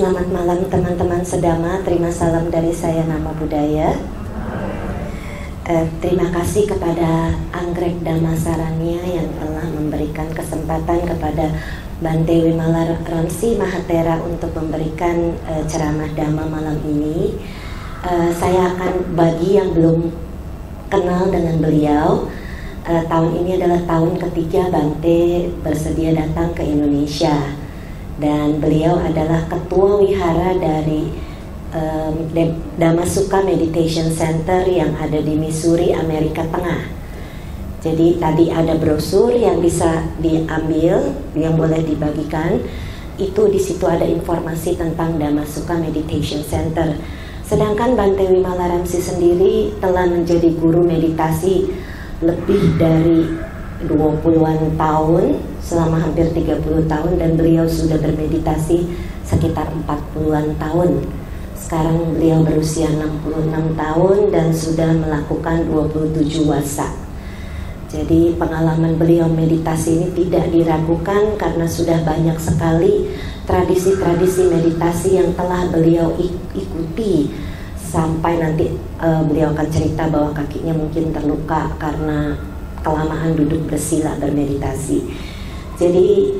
Selamat malam teman-teman sedama, terima salam dari saya Nama Budaya. Terima kasih kepada Anggrek Dhamma Saranya yang telah memberikan kesempatan kepada Bante Wimala Ramsi Mahatera untuk memberikan ceramah Dhamma malam ini. Saya akan bagi yang belum kenal dengan beliau. Tahun ini adalah tahun ketiga Bante bersedia datang ke Indonesia. Dan beliau adalah ketua wihara dari Dhamma Sukha Meditation Center yang ada di Missouri, Amerika Tengah. Jadi tadi ada brosur yang bisa diambil, yang boleh dibagikan. Itu di situ ada informasi tentang Dhamma Sukha Meditation Center. Sedangkan Bante Wimala Ramsi sendiri telah menjadi guru meditasi lebih dari 20-an tahun, selama hampir 30 tahun, dan beliau sudah bermeditasi sekitar 40-an tahun. Sekarang beliau berusia 66 tahun dan sudah melakukan 27 wasa. Jadi pengalaman beliau meditasi ini tidak diragukan karena sudah banyak sekali tradisi-tradisi meditasi yang telah beliau ikuti. Sampai nanti beliau akan cerita bahwa kakinya mungkin terluka karena kelamaan duduk bersila bermeditasi. Jadi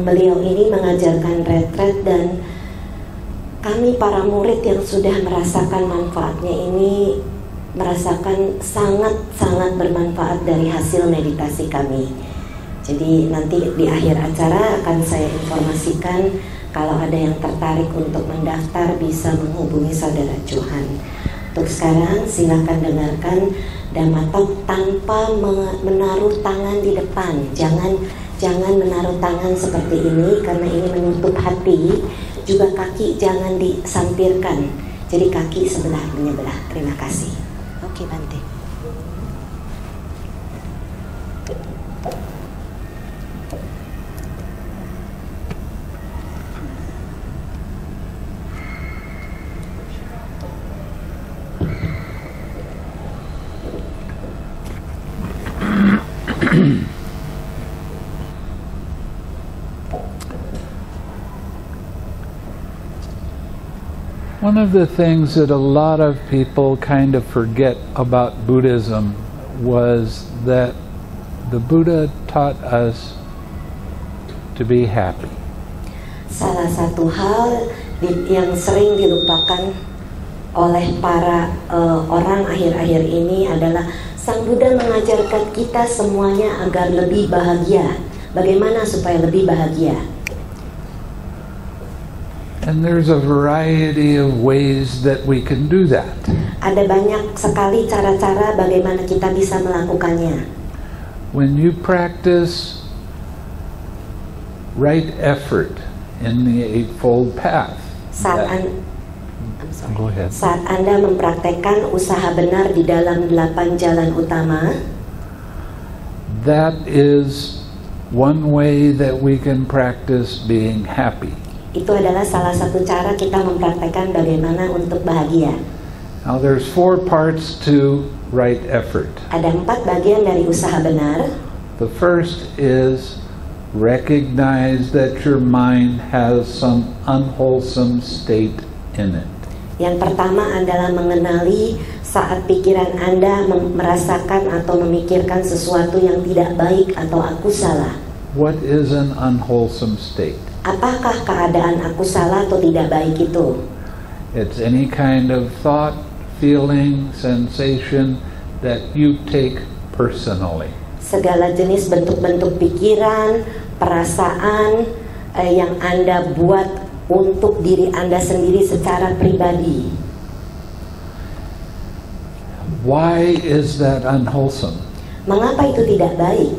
beliau ini mengajarkan retret, dan kami para murid yang sudah merasakan manfaatnya ini merasakan sangat-sangat bermanfaat dari hasil meditasi kami. Jadi nanti di akhir acara akan saya informasikan, kalau ada yang tertarik untuk mendaftar bisa menghubungi saudara Johan. Untuk sekarang silakan dengarkan Dhamma Talk tanpa menaruh tangan di depan. Jangan menaruh tangan seperti ini karena ini menutup hati. Juga kaki jangan disampirkan. Jadi kaki sebelah menyebelah. Terima kasih. Oke, Bante. One of the things that a lot of people kind of forget about Buddhism was that the Buddha taught us to be happy. Salah satu hal yang sering dilupakan oleh para orang akhir-akhir ini adalah Sang Buddha mengajarkan kita semuanya agar lebih bahagia. Bagaimana supaya lebih bahagia? And there's a variety of ways that we can do that. Ada banyak sekali cara-cara bagaimana kita bisa melakukannya. When you practice right effort in the Eightfold Path, saat Anda mempraktekkan usaha benar di dalam 8 jalan utama, that is one way that we can practice being happy. Itu adalah salah satu cara kita mempraktekkan bagaimana untuk bahagia. Now there's 4 parts to right effort. Ada 4 bagian dari usaha benar. The first is recognize that your mind has some unwholesome state in it. Yang pertama adalah mengenali saat pikiran Anda merasakan atau memikirkan sesuatu yang tidak baik atau aku salah. What is an unwholesome state? Apakah keadaan aku salah atau tidak baik itu? It's any kind of thought, feeling, sensation that you take personally. Segala jenis bentuk-bentuk pikiran, perasaan yang Anda buat untuk diri Anda sendiri secara pribadi. Why is that unwholesome? Mengapa itu tidak baik?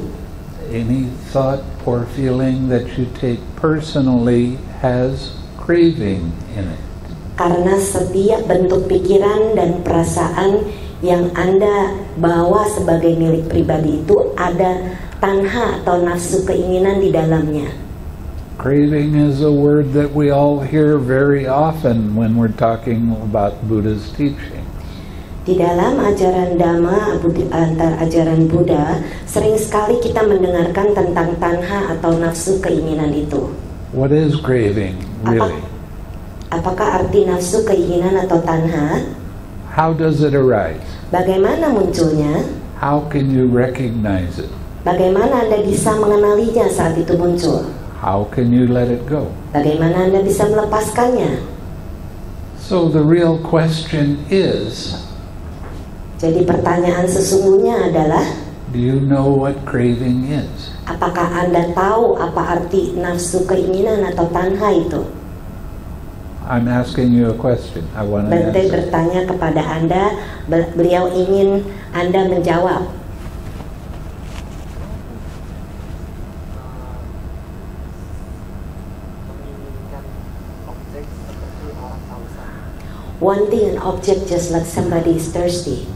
Any thought or feeling that you take personally has craving in it. Karena setiap bentuk pikiran dan perasaan yang Anda bawa sebagai milik pribadi itu ada tanha atau nafsu keinginan di dalamnya. Craving is a word that we all hear very often when we're talking about Buddha's teaching. Di dalam ajaran Dhamma, antar ajaran Buddha, sering sekali kita mendengarkan tentang tanha atau nafsu keinginan itu. What is craving, really? Apakah arti nafsu, keinginan atau tanha? How does it arise? Bagaimana munculnya? How can you recognize it? Bagaimana Anda bisa mengenalinya saat itu muncul? How can you let it go? Bagaimana Anda bisa melepaskannya? So the real question is, Jadi pertanyaan sesungguhnya adalah, do you know what craving is? apakah Anda tahu apa arti nafsu, keinginan atau tanha itu? I'm asking you a question. I want to Bante answer. bertanya kepada Anda, beliau ingin Anda menjawab. Wanting an object just like somebody is thirsty.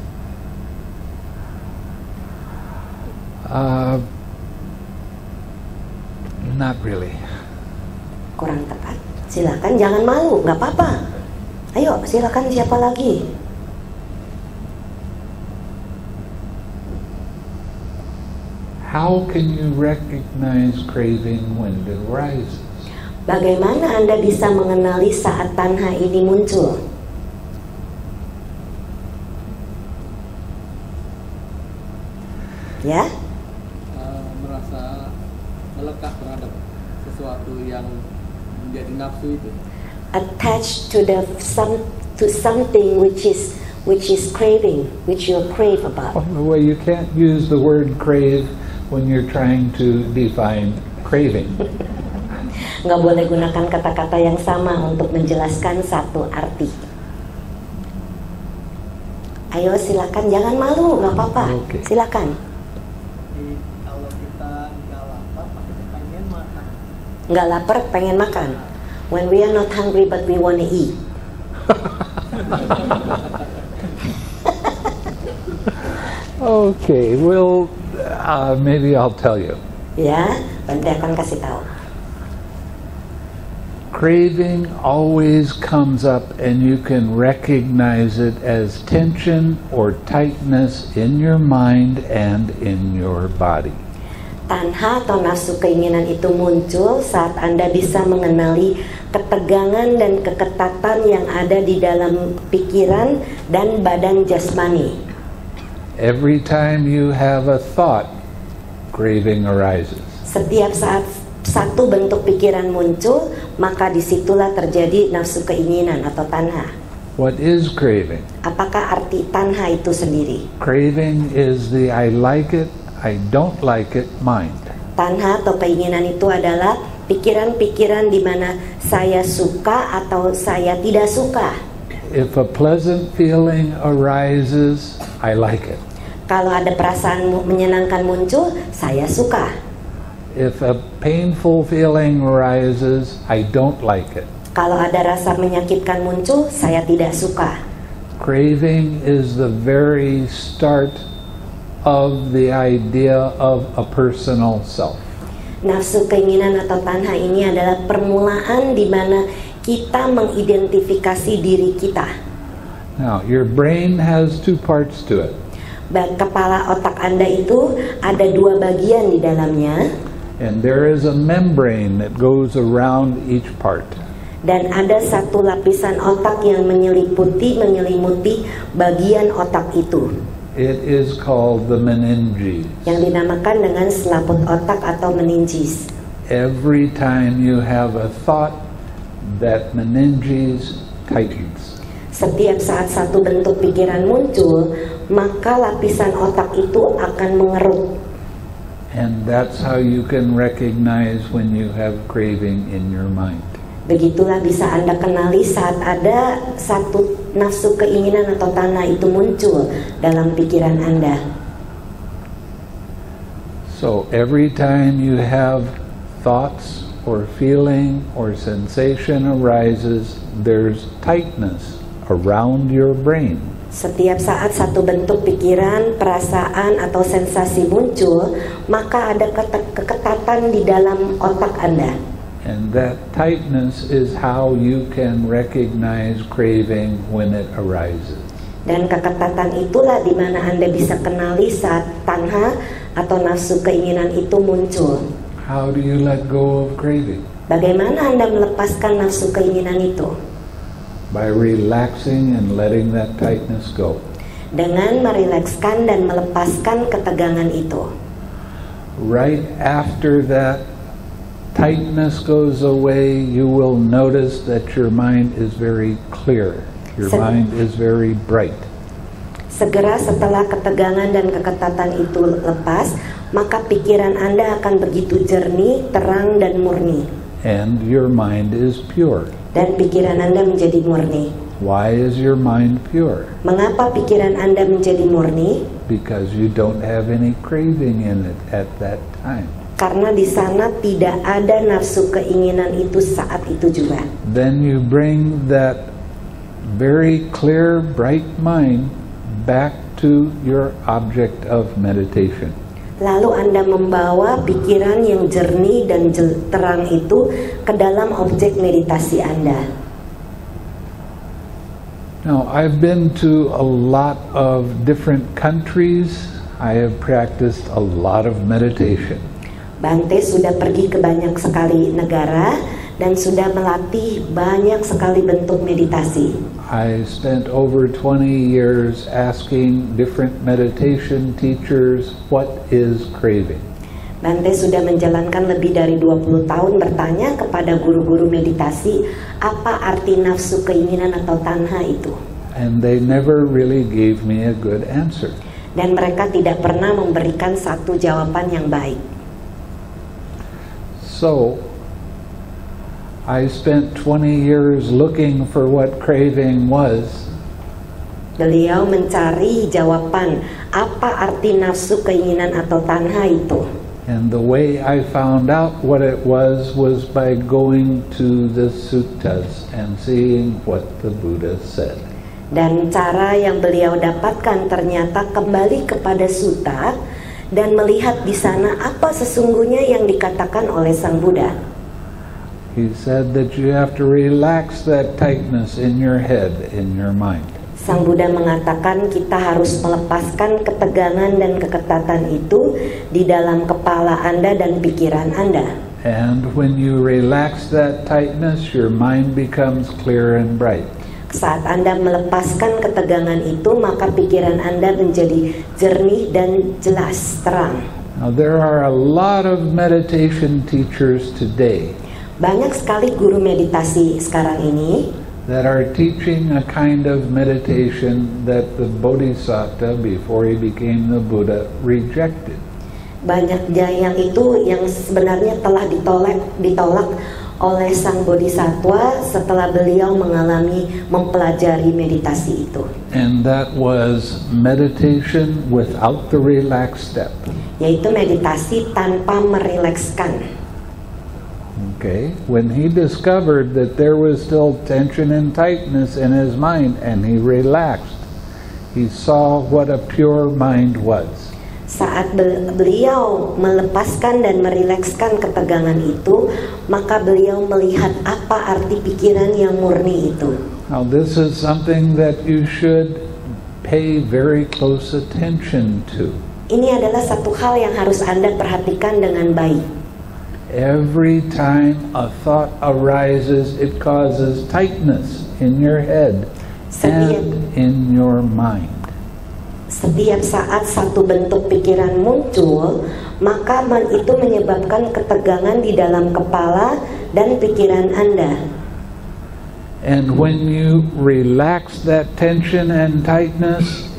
Not really. Kurang tepat. Silakan, jangan malu, nggak apa-apa. Ayo, silakan, siapa lagi? How can you recognize craving when it arises? Bagaimana Anda bisa mengenali saat tanha ini muncul? Ya? Merasa melekat terhadap sesuatu yang menjadi nafsu itu. Attached to something which is craving, which you crave about. Well, you can't use the word crave when you're trying to define craving. Nggak boleh gunakan kata-kata yang sama untuk menjelaskan satu arti. Ayo silakan, jangan malu, nggak apa-apa. Oke. Silakan. Jadi kalau kita nggak lapar, pasti pengen makan. Nggak lapar, pengen makan. When we are not hungry but we want to eat. Okay, well, maybe I'll tell you. Ya, Bante akan kasih tahu. Craving always comes up and you can recognize it as tension or tightness in your mind and in your body. Tanha atau nafsu keinginan itu muncul saat Anda bisa mengenali ketegangan dan keketatan yang ada di dalam pikiran dan badan jasmani. Every time you have a thought, craving arises. Setiap saat satu bentuk pikiran muncul, maka disitulah terjadi nafsu keinginan atau tanha. What is craving? Apakah arti tanha itu sendiri? Craving is the I like it, I don't like it mind. Tanha atau keinginan itu adalah pikiran-pikiran di mana saya suka atau saya tidak suka. If a pleasant feeling arises, I like it. Kalau ada perasaan menyenangkan muncul, saya suka. If a painful feeling arises, I don't like it. Kalau ada rasa menyakitkan muncul, saya tidak suka. Craving is the very start of the idea of a personal self. Nafsu keinginan atau tanha ini adalah permulaan di mana kita mengidentifikasi diri kita. Now, your brain has two parts to it. Kepala otak Anda itu ada dua bagian di dalamnya. And there is a membrane that goes around each part. Dan ada satu lapisan otak yang menyelimuti bagian otak itu. It is called the meninges. Yang dinamakan dengan selaput otak atau meninges. Every time you have a thought, that meninges tightens. Setiap saat satu bentuk pikiran muncul, maka lapisan otak itu akan mengerut. And that's how you can recognize when you have craving in your mind. Begitulah bisa Anda kenali saat ada satu nafsu keinginan atau tanha itu muncul dalam pikiran Anda. So every time you have thoughts or feeling or sensation arises, there's tightness around your brain. Setiap saat satu bentuk pikiran, perasaan, atau sensasi muncul, maka ada keketatan di dalam otak Anda. And that tightness is how you can recognize craving when it arises. Dan keketatan itulah di mana Anda bisa kenali saat tanha atau nafsu keinginan itu muncul. How do you let go of craving? Bagaimana Anda melepaskan nafsu keinginan itu? by relaxing and letting that tightness go. Dengan merilekskan dan melepaskan ketegangan itu. Right after that tightness goes away, you will notice that your mind is very clear. Your mind is very bright. Segera setelah ketegangan dan keketatan itu lepas, maka pikiran Anda akan begitu jernih, terang, dan murni. And your mind is pure. Dan pikiran Anda menjadi murni. Why is your mind pure? Mengapa pikiran Anda menjadi murni? Because you don't have any craving in it at that time. Karena di sana tidak ada nafsu keinginan itu saat itu juga. Then you bring that very clear, bright mind back to your object of meditation. Lalu Anda membawa pikiran yang jernih dan terang itu ke dalam objek meditasi Anda. Now, I've been to a lot of different countries. I have practiced a lot of meditation. Bante sudah pergi ke banyak sekali negara dan sudah melatih banyak sekali bentuk meditasi. I spent over 20 years asking different meditation teachers, what is craving? Bante sudah menjalankan lebih dari 20 tahun bertanya kepada guru-guru meditasi, apa arti nafsu keinginan atau tanha itu? And they never really gave me a good answer. Dan mereka tidak pernah memberikan satu jawaban yang baik. So, I spent 20 years looking for what craving was. Beliau mencari jawaban apa arti nafsu keinginan atau tanha itu. And the way I found out what it was by going to the suttas and seeing what the Buddha said. Dan cara yang beliau dapatkan ternyata kembali kepada sutta dan melihat di sana apa sesungguhnya yang dikatakan oleh Sang Buddha. He said that you have to relax that tightness in your head, in your mind. Sang Buddha mengatakan kita harus melepaskan ketegangan dan keketatan itu di dalam kepala Anda dan pikiran Anda. And when you relax that tightness, your mind becomes clear and bright. Saat Anda melepaskan ketegangan itu, maka pikiran Anda menjadi jernih dan jelas, terang. Now there are a lot of meditation teachers today. Banyak sekali guru meditasi sekarang ini that are teaching a kind of meditation that the Bodhisattva, before he became the Buddha, rejected. Banyak yang itu yang sebenarnya telah ditolak oleh Sang Bodhisattva setelah beliau mempelajari meditasi itu. And that was meditation without the relaxed step. Yaitu meditasi tanpa merilekskan. Okay, when he discovered that there was still tension and tightness in his mind and he relaxed, he saw what a pure mind was. Saat beliau melepaskan dan merilekskan ketegangan itu, maka beliau melihat apa arti pikiran yang murni itu. Now this is something that you should pay very close attention to. Ini adalah satu hal yang harus Anda perhatikan dengan baik. Every time a thought arises, it causes tightness in your head and in your mind. Setiap saat satu bentuk pikiran muncul, maka itu menyebabkan ketegangan di dalam kepala dan pikiran Anda. And when you relax that tension and tightness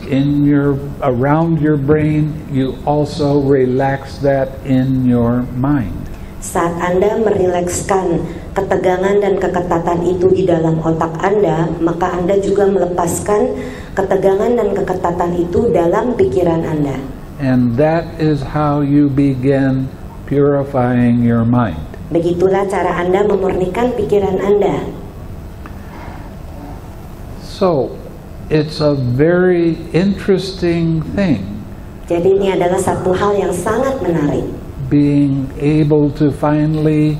around your brain, you also relax that in your mind. Saat Anda merilekskan ketegangan dan keketatan itu di dalam otak Anda, maka Anda juga melepaskan ketegangan dan keketatan itu dalam pikiran Anda. And that is how you begin purifying your mind. Begitulah cara Anda memurnikan pikiran Anda. So, it's a very interesting thing. Jadi ini adalah satu hal yang sangat menarik. Being able to finally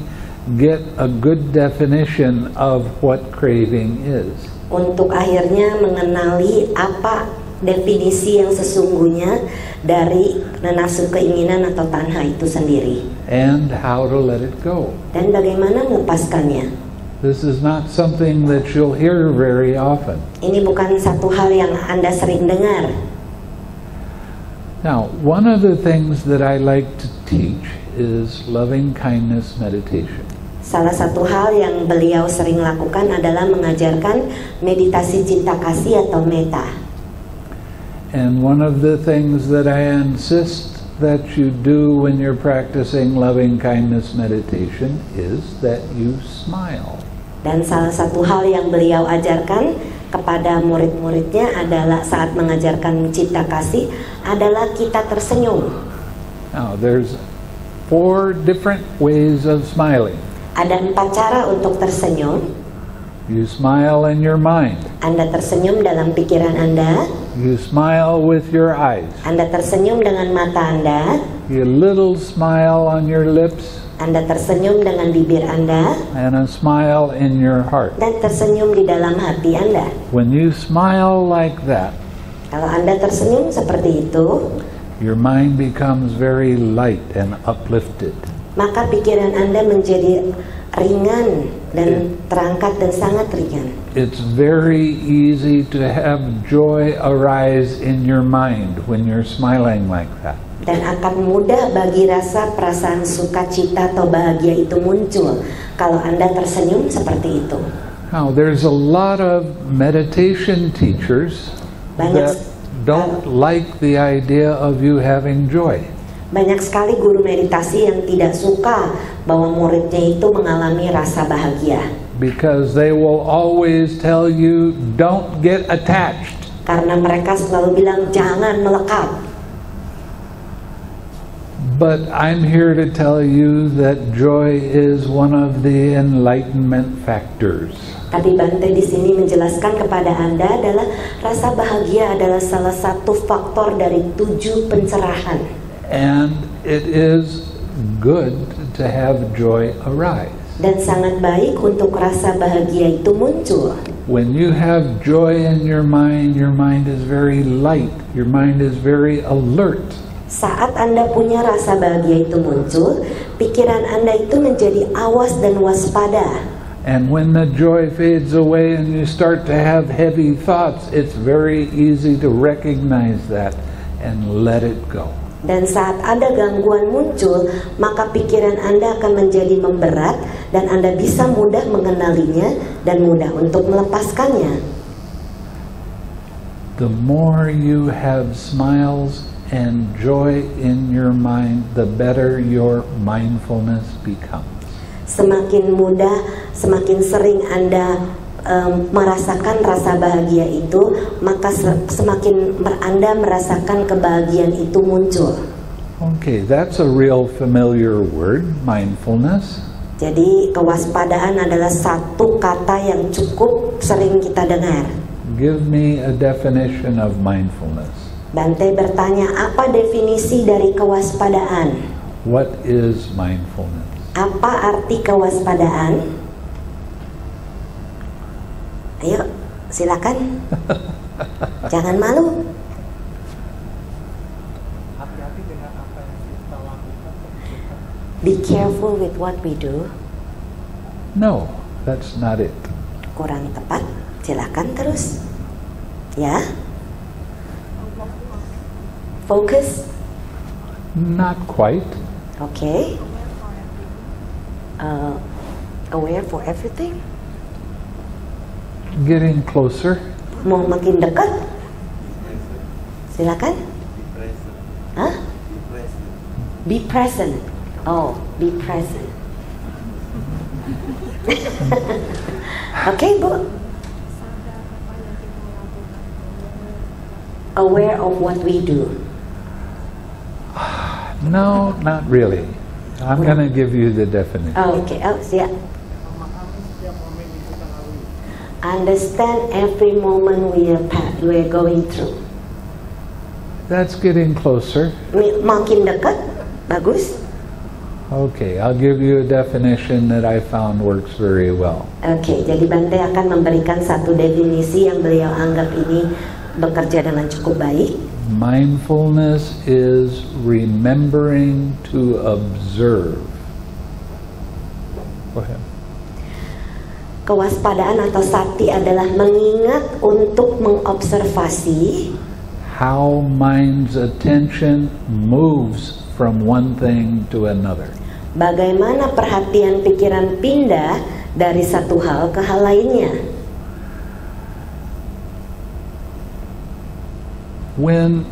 get a good definition of what craving is. Untuk akhirnya mengenali apa definisi yang sesungguhnya dari nafsu keinginan atau tanha itu sendiri. And how to let it go. Dan bagaimana melepaskannya. This is not something that you'll hear very often. Ini bukan satu hal yang Anda sering dengar. Now, one of the things that I like to teach is loving kindness meditation. Salah satu hal yang beliau sering lakukan adalah mengajarkan meditasi cinta kasih atau metta. And one of the things that I insist that you do when you're practicing loving kindness meditation is that you smile. Dan salah satu hal yang beliau ajarkan kepada murid-muridnya adalah saat mengajarkan cinta kasih adalah kita tersenyum. Now, there's 4 different ways of smiling. Ada 4 cara untuk tersenyum. You smile in your mind. Anda tersenyum dalam pikiran Anda. You smile with your eyes. Anda tersenyum dengan mata Anda. You little smile on your lips. Anda tersenyum dengan bibir Anda. And a smile in your heart. Dan tersenyum di dalam hati Anda. When you smile like that, kalau Anda tersenyum seperti itu, your mind becomes very light and uplifted. Maka pikiran Anda menjadi ringan dan terangkat dan sangat ringan. It's very easy to have joy arise in your mind when you're smiling like that. Dan akan mudah bagi rasa perasaan sukacita atau bahagia itu muncul kalau Anda tersenyum seperti itu. Now, there's a lot of meditation teachers that don't like the idea of you having joy. Banyak sekali guru meditasi yang tidak suka bahwa muridnya itu mengalami rasa bahagia. Because they will always tell you, don't get attached. Karena mereka selalu bilang, jangan melekat. But I'm here to tell you that joy is one of the enlightenment factors. Tapi Bante di sini menjelaskan kepada Anda adalah rasa bahagia adalah salah satu faktor dari 7 pencerahan. And it is good to have joy arise. Dan sangat baik untuk rasa bahagia itu muncul. When you have joy in your mind is very light, your mind is very alert. Saat Anda punya rasa bahagia itu muncul, pikiran Anda itu menjadi awas dan waspada. And when the joy fades away and you start to have heavy thoughts, it's very easy to recognize that and let it go. Dan saat ada gangguan muncul, maka pikiran Anda akan menjadi memberat dan Anda bisa mudah mengenalinya dan mudah untuk melepaskannya. The more you have smiles and joy in your mind, the better your mindfulness becomes. Semakin mudah, semakin sering Anda merasakan rasa bahagia itu, maka semakin Anda merasakan kebahagiaan itu muncul. Okay, that's a real familiar word, mindfulness. Jadi kewaspadaan adalah satu kata yang cukup sering kita dengar. Give me a definition of mindfulness. Bante bertanya, apa definisi dari kewaspadaan? What is mindfulness? Apa arti kewaspadaan? Ayo, silakan. Jangan malu. Hati-hati dengan apa yang kita lakukan. Be careful with what we do. No, that's not it. Kurang tepat. Silakan terus. Ya. Focus. Not quite. Okay. Aware for everything. Getting closer. Mau makin dekat? Silakan. Hah? Be present. Oh, be present. Oke, Bu. Aware of what we do. No, not really. I'm going to give you the definition. Oh, okay. Oh, siap. Understand every moment we are going through. That's getting closer. Makin dekat, bagus. Okay, I'll give you a definition that I found works very well. Oke, jadi Bante akan memberikan satu definisi yang beliau anggap ini bekerja dengan cukup baik. Mindfulness is remembering to observe. Go ahead. Kewaspadaan atau sati adalah mengingat untuk mengobservasi how mind's attention moves from one thing to another. bagaimana perhatian pikiran pindah dari satu hal ke hal lainnya. When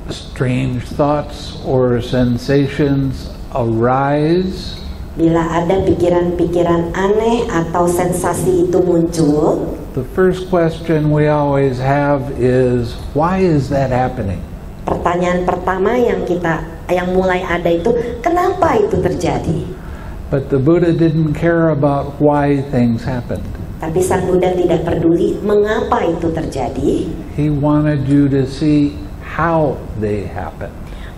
strange thoughts or sensations arise, Bila ada pikiran-pikiran aneh atau sensasi itu muncul, the first question we always have is, why is that happening? pertanyaan pertama yang mulai ada itu, kenapa itu terjadi? But the Buddha didn't care about why things happened. Tapi Sang Buddha tidak peduli mengapa itu terjadi. He wanted you to see how they happen.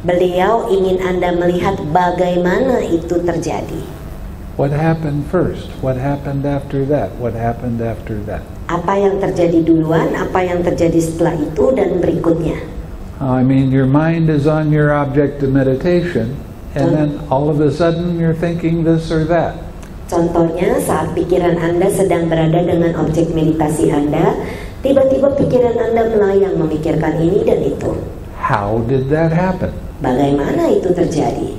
Beliau ingin Anda melihat bagaimana itu terjadi. What happened first? What happened after that? What happened after that? Apa yang terjadi duluan, apa yang terjadi setelah itu, dan berikutnya. I mean, your mind is on your object of meditation, and then all of a sudden you're thinking this or that. Contohnya, saat pikiran Anda sedang berada dengan objek meditasi Anda, tiba-tiba pikiran Anda melayang memikirkan ini dan itu. How did that happen? Bagaimana itu terjadi?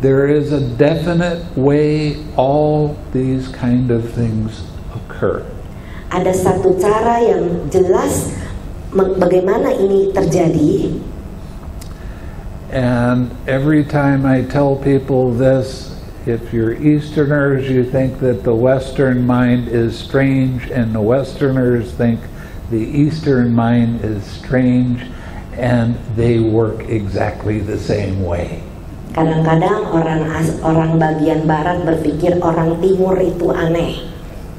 There is a definite way all these kind of things occur. Ada satu cara yang jelas bagaimana ini terjadi. And every time I tell people this, if you're Easterners, you think that the Western mind is strange, and the Westerners think the Eastern mind is strange, and they work exactly the same way. Kadang-kadang orang bagian barat berpikir orang timur itu aneh,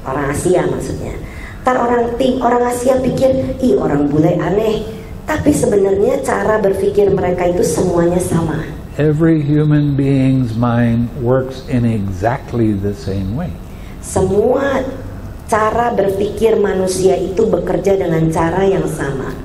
orang Asia maksudnya. Ntar orang Asia pikir, ih orang bule aneh. Tapi sebenarnya cara berpikir mereka itu semuanya sama. Every human being's mind works in exactly the same way. Semua cara berpikir manusia itu bekerja dengan cara yang sama.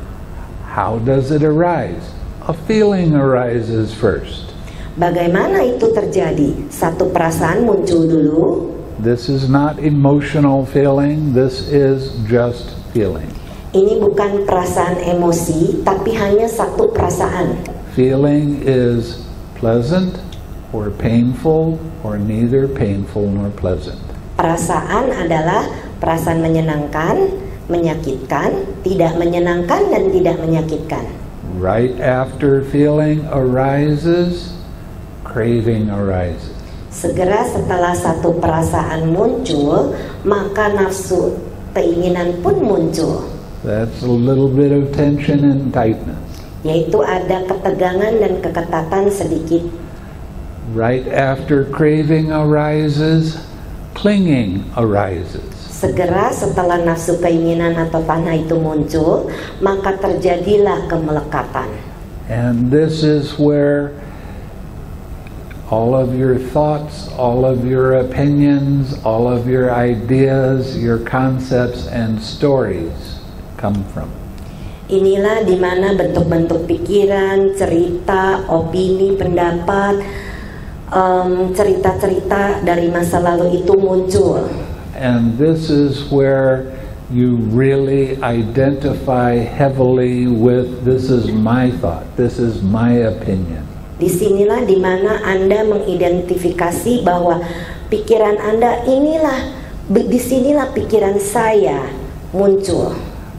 How does it arise? A feeling arises first. Bagaimana itu terjadi? Satu perasaan muncul dulu. This is not emotional feeling, this is just feeling. Ini bukan perasaan emosi, tapi hanya satu perasaan. Feeling is pleasant or painful or neither painful nor pleasant. Perasaan adalah perasaan menyenangkan, menyakitkan, tidak menyenangkan dan tidak menyakitkan. Right after feeling arises, craving arises. Segera setelah satu perasaan muncul, maka nafsu keinginan pun muncul. That's a little bit of tension and tightness. Yaitu ada ketegangan dan keketatan sedikit. Right after craving arises, clinging arises. Segera setelah nafsu keinginan atau tanha itu muncul, maka terjadilah kemelekatan. And this is where all of your thoughts, all of your opinions, all of your ideas, your concepts and stories come from. Inilah di mana bentuk-bentuk pikiran, cerita, opini, pendapat, cerita-cerita dari masa lalu itu muncul. And this is where you really identify heavily with, this is my thought, this is my opinion. Disinilah di mana Anda mengidentifikasi bahwa pikiran Anda disinilah pikiran saya muncul.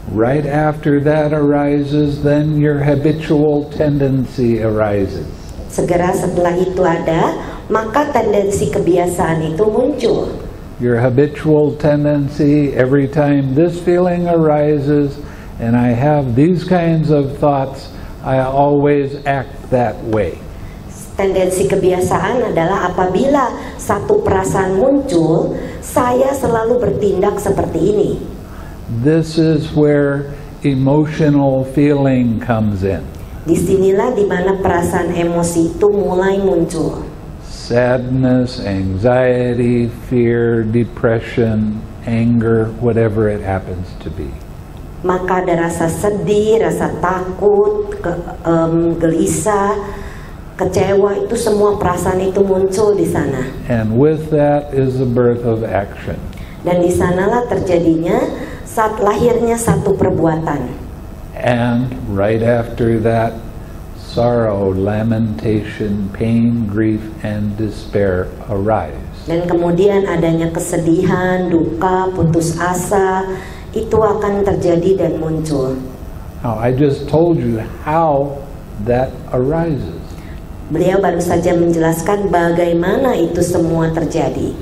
Right after that arises, then your habitual tendency arises. Segera setelah itu ada, maka tendensi kebiasaan itu muncul. Your habitual tendency, every time this feeling arises and I have these kinds of thoughts, I always act that way. Tendensi kebiasaan adalah apabila satu perasaan muncul, saya selalu bertindak seperti ini. This is where emotional feeling comes in. Disinilah di mana perasaan emosi itu mulai muncul. Sadness, anxiety, fear, depression, anger, whatever it happens to be. Maka ada rasa sedih, rasa takut, gelisah, kecewa, itu semua perasaan itu muncul di sana. And with that is the birth of action. Dan di sanalah terjadinya saat lahirnya satu perbuatan. And right after that, sorrow, lamentation, pain, grief, and despair arise. Dan kemudian adanya kesedihan, duka, putus asa, itu akan terjadi dan muncul. Now, I just told you how that arises. Beliau baru saja menjelaskan bagaimana itu semua terjadi.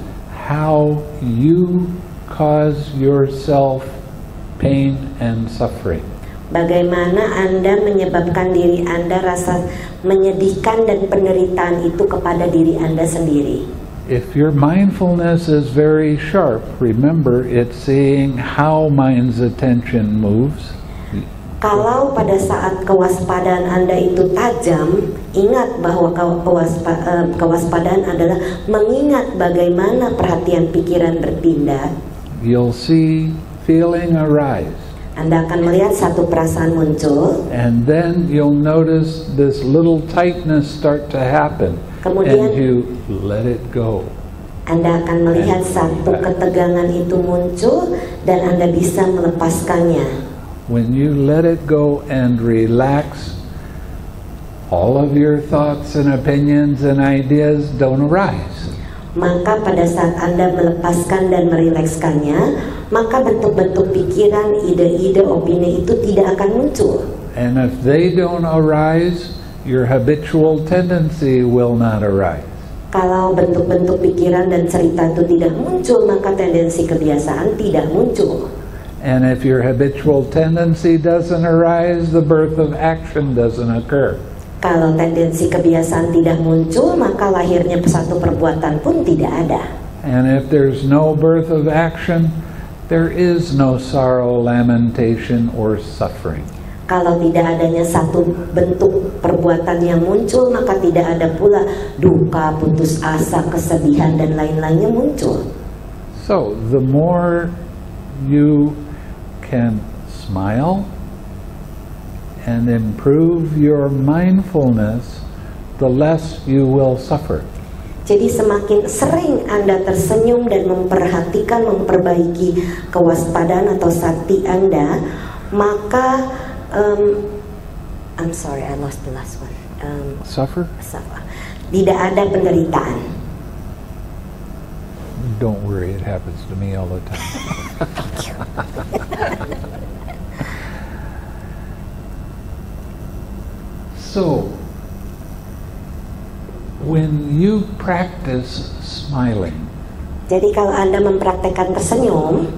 How you cause yourself pain and suffering. Bagaimana Anda menyebabkan diri Anda rasa menyedihkan dan penderitaan itu kepada diri Anda sendiri. If your mindfulness is very sharp, remember it's seeing how mind's attention moves. Kalau pada saat kewaspadaan Anda itu tajam, ingat bahwa kewaspadaan adalah mengingat bagaimana perhatian pikiran berpindah. You'll see feeling arise. Anda akan melihat satu perasaan muncul. And then you'll notice this little tightness start to happen. Kemudian and you let it go. Anda akan melihat satu ketegangan itu muncul dan Anda bisa melepaskannya. When you let it go and relax, all of your thoughts and opinions and ideas don't arise. Maka pada saat Anda melepaskan dan merilekskannya, maka bentuk-bentuk pikiran, ide-ide, opini itu tidak akan muncul. And if they don't arise, your habitual tendency will not arise. Kalau bentuk-bentuk pikiran dan cerita itu tidak muncul, maka tendensi kebiasaan tidak muncul. And if your habitual tendency doesn't arise, the birth of action doesn't occur. Kalau tendensi kebiasaan tidak muncul, maka lahirnya satu perbuatan pun tidak ada. And if there's no birth of action, there is no sorrow, lamentation, or suffering. Kalau tidak adanya satu bentuk perbuatan yang muncul, maka tidak ada pula duka, putus asa, kesedihan, dan lain-lainnya muncul. So, the more you can smile and improve your mindfulness, the less you will suffer. Jadi semakin sering Anda tersenyum dan memperhatikan, memperbaiki kewaspadaan atau sati Anda, maka I'm sorry, I lost the last one. Suffer? Tidak ada penderitaan. Don't worry, it happens to me all the time. So, when you practice smiling, jadi kalau Anda mempraktekkan tersenyum,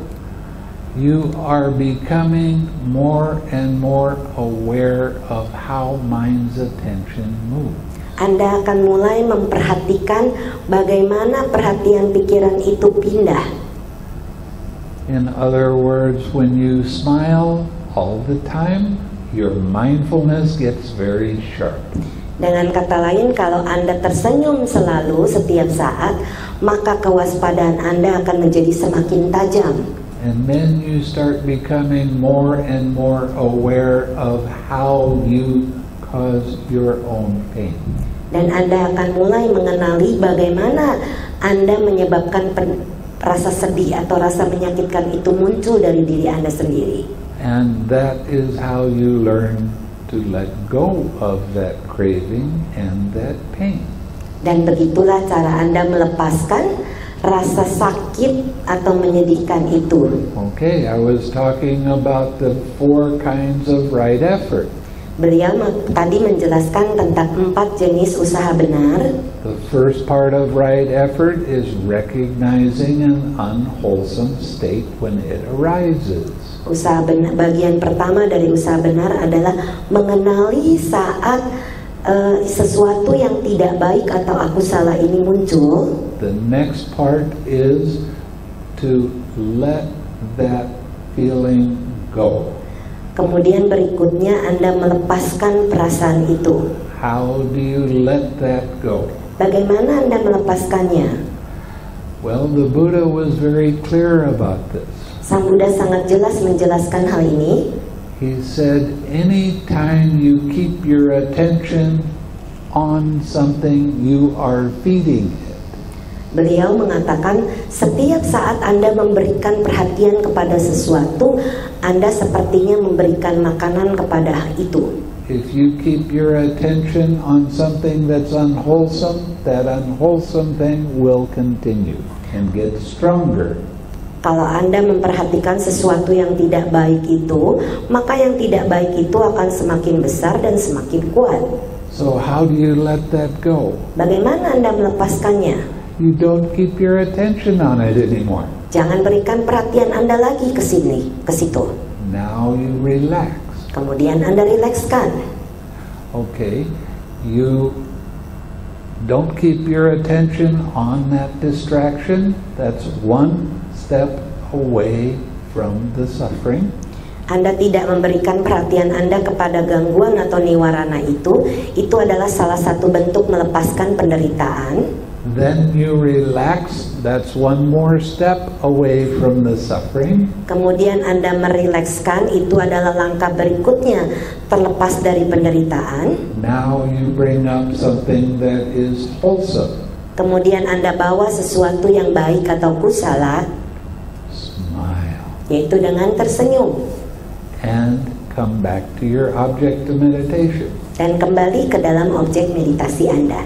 you are becoming more and more aware of how mind's attention moves. Anda akan mulai memperhatikan bagaimana perhatian pikiran itu pindah. In other words, when you smile all the time, your mindfulness gets very sharp. Dengan kata lain, kalau Anda tersenyum selalu setiap saat, maka kewaspadaan Anda akan menjadi semakin tajam. And then you start becoming more and more aware of how you cause your own pain. Dan Anda akan mulai mengenali bagaimana Anda menyebabkan rasa sedih atau rasa menyakitkan itu muncul dari diri Anda sendiri. And that is how you learn to let go of that craving and that pain. Dan begitulah cara Anda melepaskan rasa sakit atau menyedihkan itu. Okay, I was talking about the 4 kinds of right effort. Beliau tadi menjelaskan tentang 4 jenis usaha benar. The first part of right effort is recognizing an unwholesome state when it arises. Usaha benar, bagian pertama dari usaha benar adalah mengenali saat sesuatu yang tidak baik atau aku salah ini muncul. The next part is to let that feeling go. Kemudian berikutnya Anda melepaskan perasaan itu. How do you let that go? Bagaimana Anda melepaskannya? Well, the Buddha was very clear about this. Sang Buddha sangat jelas menjelaskan hal ini. He said, anytime you keep your attention on something, you are feeding it. Beliau mengatakan, setiap saat Anda memberikan perhatian kepada sesuatu, Anda sepertinya memberikan makanan kepada itu. If you keep your attention on something that's unwholesome, that unwholesome thing will continue and get stronger. Kalau Anda memperhatikan sesuatu yang tidak baik itu, maka yang tidak baik itu akan semakin besar dan semakin kuat. So how do you let that go? Bagaimana Anda melepaskannya? You don't keep your attention on it anymore. Jangan berikan perhatian Anda lagi ke sini, ke situ. Now you relax. Kemudian Anda rilekskan. Okay, you don't keep your attention on that distraction. That's one step away from the suffering. Anda tidak memberikan perhatian Anda kepada gangguan atau niwarana itu adalah salah satu bentuk melepaskan penderitaan. Then you relax, that's one more step away from the suffering. Kemudian Anda merilekskan, itu adalah langkah berikutnya terlepas dari penderitaan. Now you bring up something that is wholesome. Kemudian Anda bawa sesuatu yang baik atau kusala, Smile. yaitu dengan tersenyum. And come back to your object of meditation. Dan kembali ke dalam objek meditasi Anda.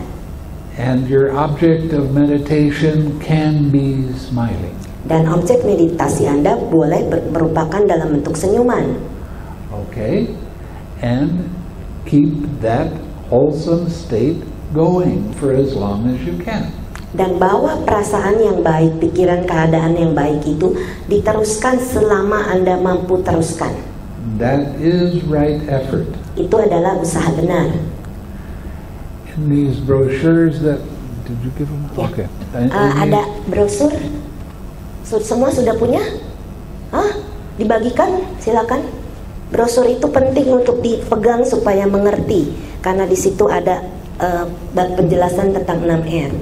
And your object of meditation can be smiling. Dan objek meditasi Anda boleh merupakan dalam bentuk senyuman. Okay? And keep that wholesome state going for as long as you can. Dan bawa perasaan yang baik, pikiran keadaan yang baik itu diteruskan selama Anda mampu teruskan. That is right effort. Itu adalah usaha benar. In these brochures that, did you give them? Ya. Okay. Ada brosur, semua sudah punya? Dibagikan, silakan. Brosur itu penting untuk dipegang supaya mengerti, karena di situ ada penjelasan tentang 6R.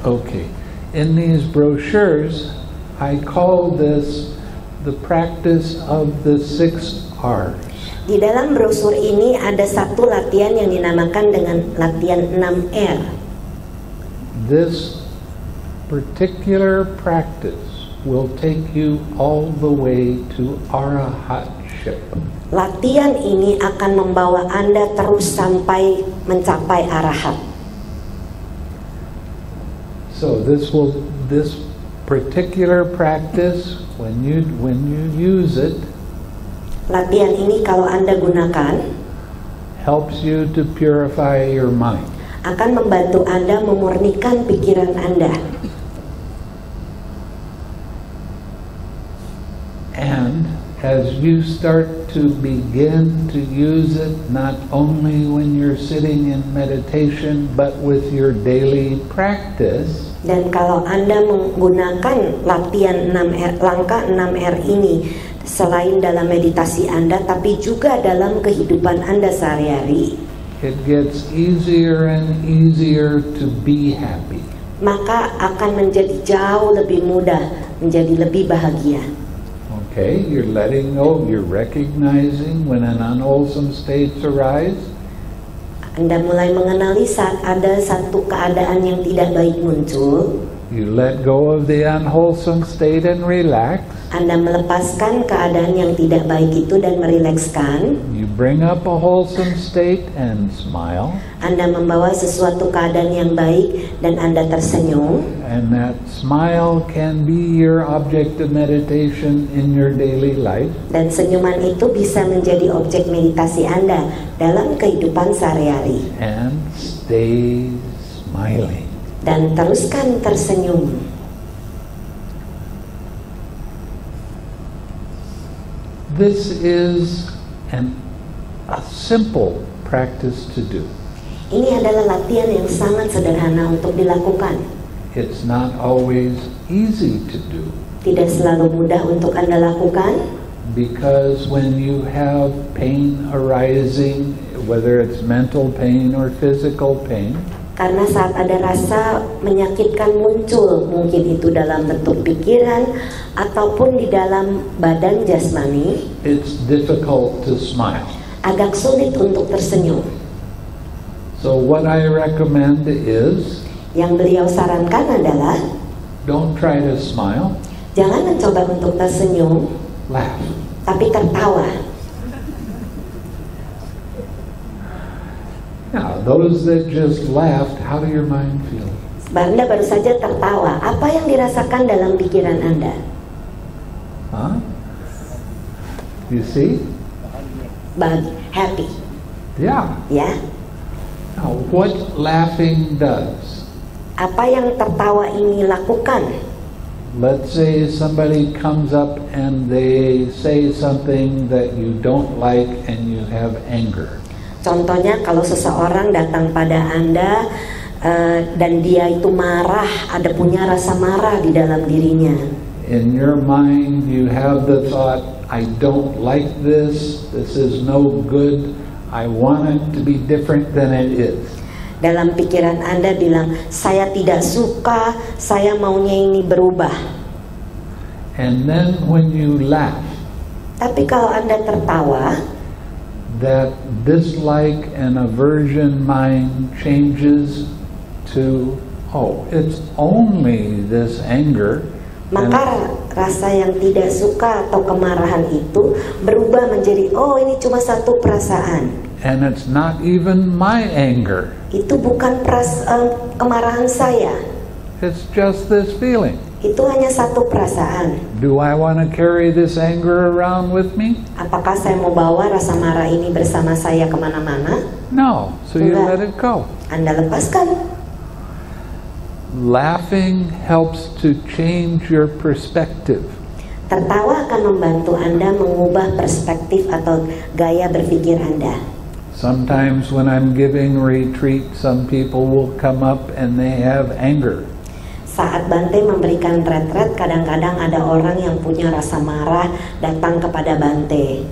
Okay. In these brochures, I call this the practice of the 6 R's. Di dalam brosur ini ada satu latihan yang dinamakan dengan latihan 6R. This particular practice will take you all the way to arahatship. Latihan ini akan membawa Anda terus sampai mencapai arahat. So this particular practice, when you use it, Latihan ini kalau Anda gunakan, helps you to purify your mind. akan membantu Anda memurnikan pikiran Anda. And as you start to begin to use it, not only when you're sitting in meditation, but with your daily practice, Dan kalau Anda menggunakan latihan 6R, langkah 6R ini, selain dalam meditasi Anda, tapi juga dalam kehidupan Anda sehari-hari, it gets easier and easier to be happy. maka akan menjadi jauh lebih mudah, menjadi lebih bahagia. Okay, you're letting go, you're recognizing when an unwholesome state arise. Anda mulai mengenali saat ada satu keadaan yang tidak baik muncul. You let go of the unwholesome state and relax. Anda melepaskan keadaan yang tidak baik itu dan merilekskan. You bring up a wholesome state and smile. Anda membawa sesuatu keadaan yang baik dan Anda tersenyum. And that smile can be your object of meditation in your daily life. Dan senyuman itu bisa menjadi objek meditasi Anda dalam kehidupan sehari-hari. And stay smiling. Dan teruskan tersenyum. This is a simple practice to do. Ini adalah latihan yang sangat sederhana untuk dilakukan. It's not always easy to do. Tidak selalu mudah untuk Anda lakukan. Because when you have pain arising, whether it's mental pain or physical pain, Karena saat ada rasa menyakitkan muncul, mungkin itu dalam bentuk pikiran ataupun di dalam badan jasmani, it's difficult to smile. agak sulit untuk tersenyum. So what I recommend is, Yang beliau sarankan adalah don't try to smile, jangan mencoba untuk tersenyum, laugh. tapi tertawa. Now, those that just laughed, how do your mind feel? Anda baru saja tertawa. Apa yang dirasakan dalam pikiran Anda? Huh? You see? Happy. Yeah. Ya. Now, what laughing does? Apa yang tertawa ini lakukan? Let's say somebody comes up and they say something that you don't like and you have anger. Contohnya kalau seseorang datang pada Anda dan dia itu marah, ada punya rasa marah di dalam dirinya. In your mind you have the thought, I don't like this is no good, I want it to be different than it is. Dalam pikiran Anda bilang, saya tidak suka, saya maunya ini berubah. And then when you laugh, Tapi kalau Anda tertawa, that dislike and aversion mind changes to, oh, it's only this anger. maka rasa yang tidak suka atau kemarahan itu berubah menjadi, oh ini cuma satu perasaan. And it's not even my anger. Itu bukan kemarahan saya. It's just this feeling. Itu hanya satu perasaan. Do I want to carry this anger around with me? Apakah saya mau bawa rasa marah ini bersama saya kemana-mana? No. So you Enggak. let it go. Anda lepaskan. Laughing helps to change your perspective. Tertawa akan membantu Anda mengubah perspektif atau gaya berpikir Anda. Sometimes when I'm giving retreat, some people will come up and they have anger. Saat Bante memberikan retret, kadang-kadang ada orang yang punya rasa marah datang kepada Bante.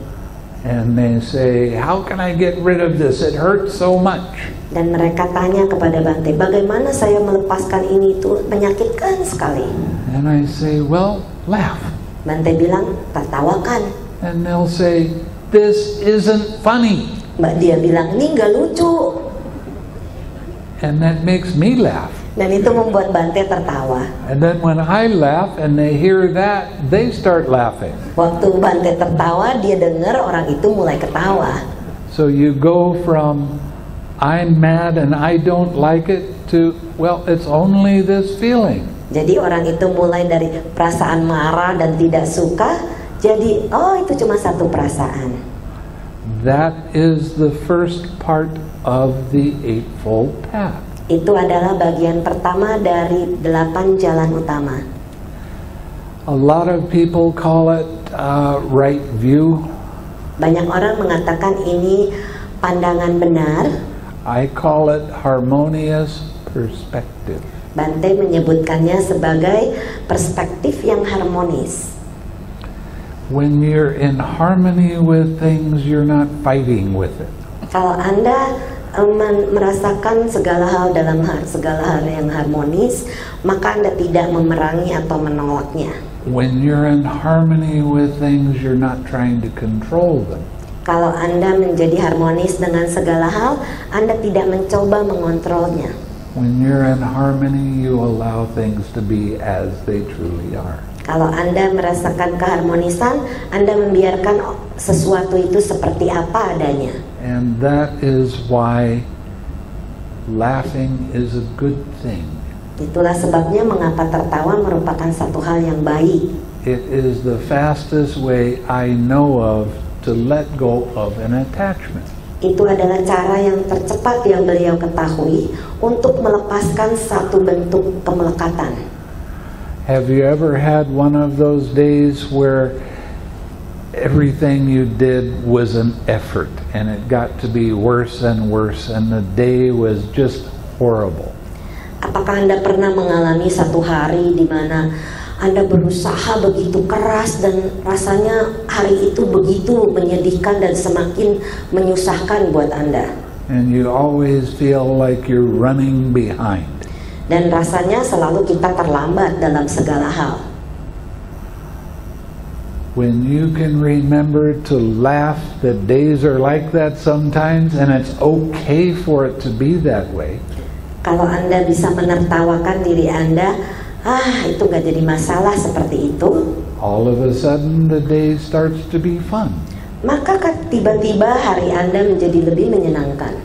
And they say, how can I get rid of this? It hurts so much. Dan mereka tanya kepada Bante, bagaimana saya melepaskan ini, itu menyakitkan sekali. And I say, well, laugh. Bante bilang, tertawakan. And they'll say, this isn't funny. Mbak dia bilang, ini nggak lucu. And that makes me laugh. Dan itu membuat Bante tertawa. And then when I laugh and they hear that, they start laughing. Waktu Bante tertawa, dia dengar orang itu mulai ketawa. So you go from, I'm mad and I don't like it, to, well, it's only this feeling. Jadi orang itu mulai dari perasaan marah dan tidak suka, jadi, oh itu cuma satu perasaan. That is the first part of the Eightfold Path. Itu adalah bagian pertama dari 8 jalan utama. A lot of people call it right view. Banyak orang mengatakan ini pandangan benar. I call it harmonious perspective. Bante menyebutkannya sebagai perspektif yang harmonis. When you're in harmony with things, you're not fighting with it. Kalau Anda merasakan segala hal dalam segala hal yang harmonis, maka Anda tidak memerangi atau menolaknya. When you're in harmony with things, you're not trying to control them. Kalau Anda menjadi harmonis dengan segala hal, Anda tidak mencoba mengontrolnya. When you're in harmony, you allow things to be as they truly are. Kalau Anda merasakan keharmonisan, Anda membiarkan sesuatu itu seperti apa adanya. And that is why laughing is a good thing. Itulah sebabnya mengapa tertawa merupakan satu hal yang baik. It is the fastest way I know of to let go of an attachment. Itu adalah cara yang tercepat yang beliau ketahui untuk melepaskan satu bentuk kemelekatan. Have you ever had one of those days where everything you did was an effort and it got to be worse and worse and the day was just horrible? Apakah Anda pernah mengalami satu hari di mana Anda berusaha begitu keras dan rasanya hari itu begitu menyedihkan dan semakin menyusahkan buat Anda? And you always feel like you're running behind. Dan rasanya selalu kita terlambat dalam segala hal. When you can remember to laugh that days are like that sometimes, and it's okay for it to be that way. Kalau Anda bisa menertawakan diri Anda, itu gak jadi masalah seperti itu. All of a sudden the day starts to be fun. Maka tiba-tiba hari Anda menjadi lebih menyenangkan.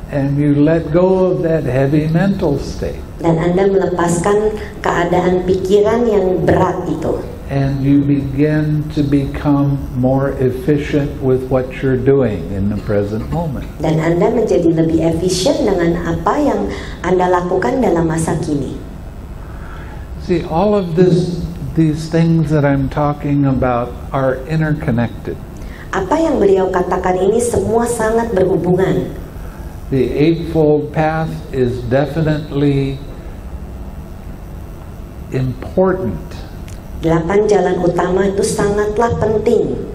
And you let go of that heavy mental state. Dan Anda melepaskan keadaan pikiran yang berat itu. And you begin to become more efficient with what you're doing in the present moment. Dan Anda menjadi lebih efisien dengan apa yang Anda lakukan dalam masa kini. See, all of these things that I'm talking about are interconnected. Apa yang beliau katakan ini semua sangat berhubungan. The Eightfold Path is definitely important. 8 jalan utama itu sangatlah penting.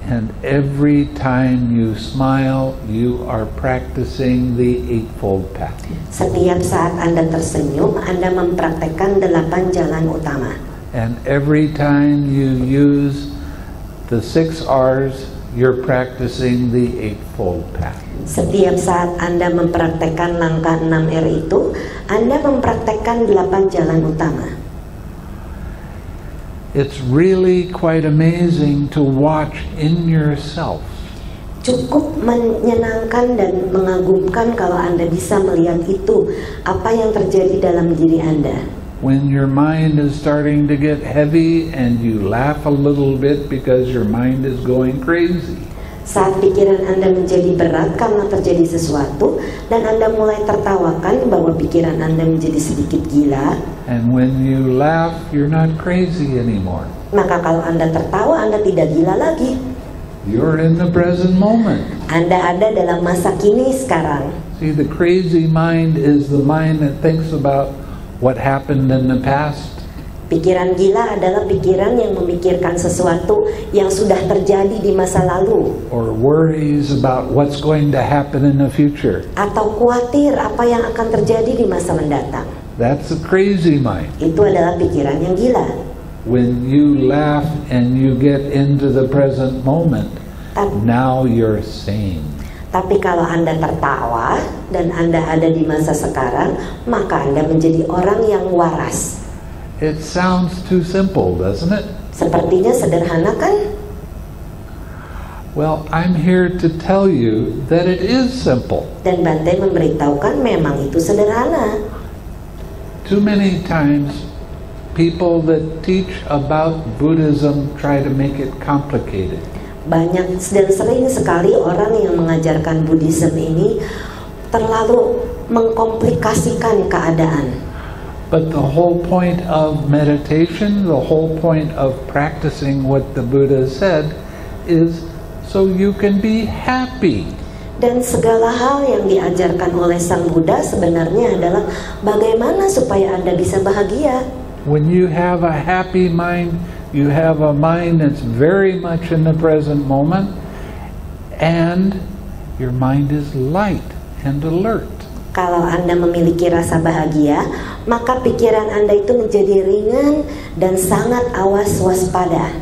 And every time you smile, you are practicing the Eightfold Path. Setiap saat Anda tersenyum, Anda mempraktekkan 8 jalan utama. And every time you use the 6 R's, you're practicing the Eightfold Path. Setiap saat Anda mempraktekkan langkah 6R itu, Anda mempraktekkan 8 jalan utama. It's really quite amazing to watch in yourself. Cukup menyenangkan dan mengagumkan kalau Anda bisa melihat itu, apa yang terjadi dalam diri Anda. When your mind is starting to get heavy and you laugh a little bit because your mind is going crazy. Saat pikiran Anda menjadi berat karena terjadi sesuatu, dan Anda mulai tertawakan bahwa pikiran Anda menjadi sedikit gila. And when you laugh, you're not crazy anymore. Maka kalau Anda tertawa, Anda tidak gila lagi. You're in the present moment. Anda ada dalam masa kini sekarang. See, the crazy mind is the mind that thinks about what happened in the past. Pikiran gila adalah pikiran yang memikirkan sesuatu yang sudah terjadi di masa lalu. Or worries about what's going to happen in the future. Atau khawatir apa yang akan terjadi di masa mendatang. That's a crazy mind. Itu adalah pikiran yang gila. When you laugh and you get into the present moment, now you're sane. Tapi kalau Anda tertawa dan Anda ada di masa sekarang, maka Anda menjadi orang yang waras. It sounds too simple, doesn't it? Sepertinya sederhana kan? Well, I'm here to tell you that it is simple. Dan Bante memberitahukan memang itu sederhana. Too many times, people that teach about Buddhism try to make it complicated. Banyak dan sering sekali orang yang mengajarkan Buddhism ini terlalu mengkomplikasikan keadaan. But the whole point of meditation, the whole point of practicing what the Buddha said is so you can be happy. Dan segala hal yang diajarkan oleh Sang Buddha sebenarnya adalah bagaimana supaya Anda bisa bahagia. When you have a happy mind, you have a mind that's very much in the present moment, and your mind is light and alert. Kalau Anda memiliki rasa bahagia, maka pikiran Anda itu menjadi ringan dan sangat awas waspada.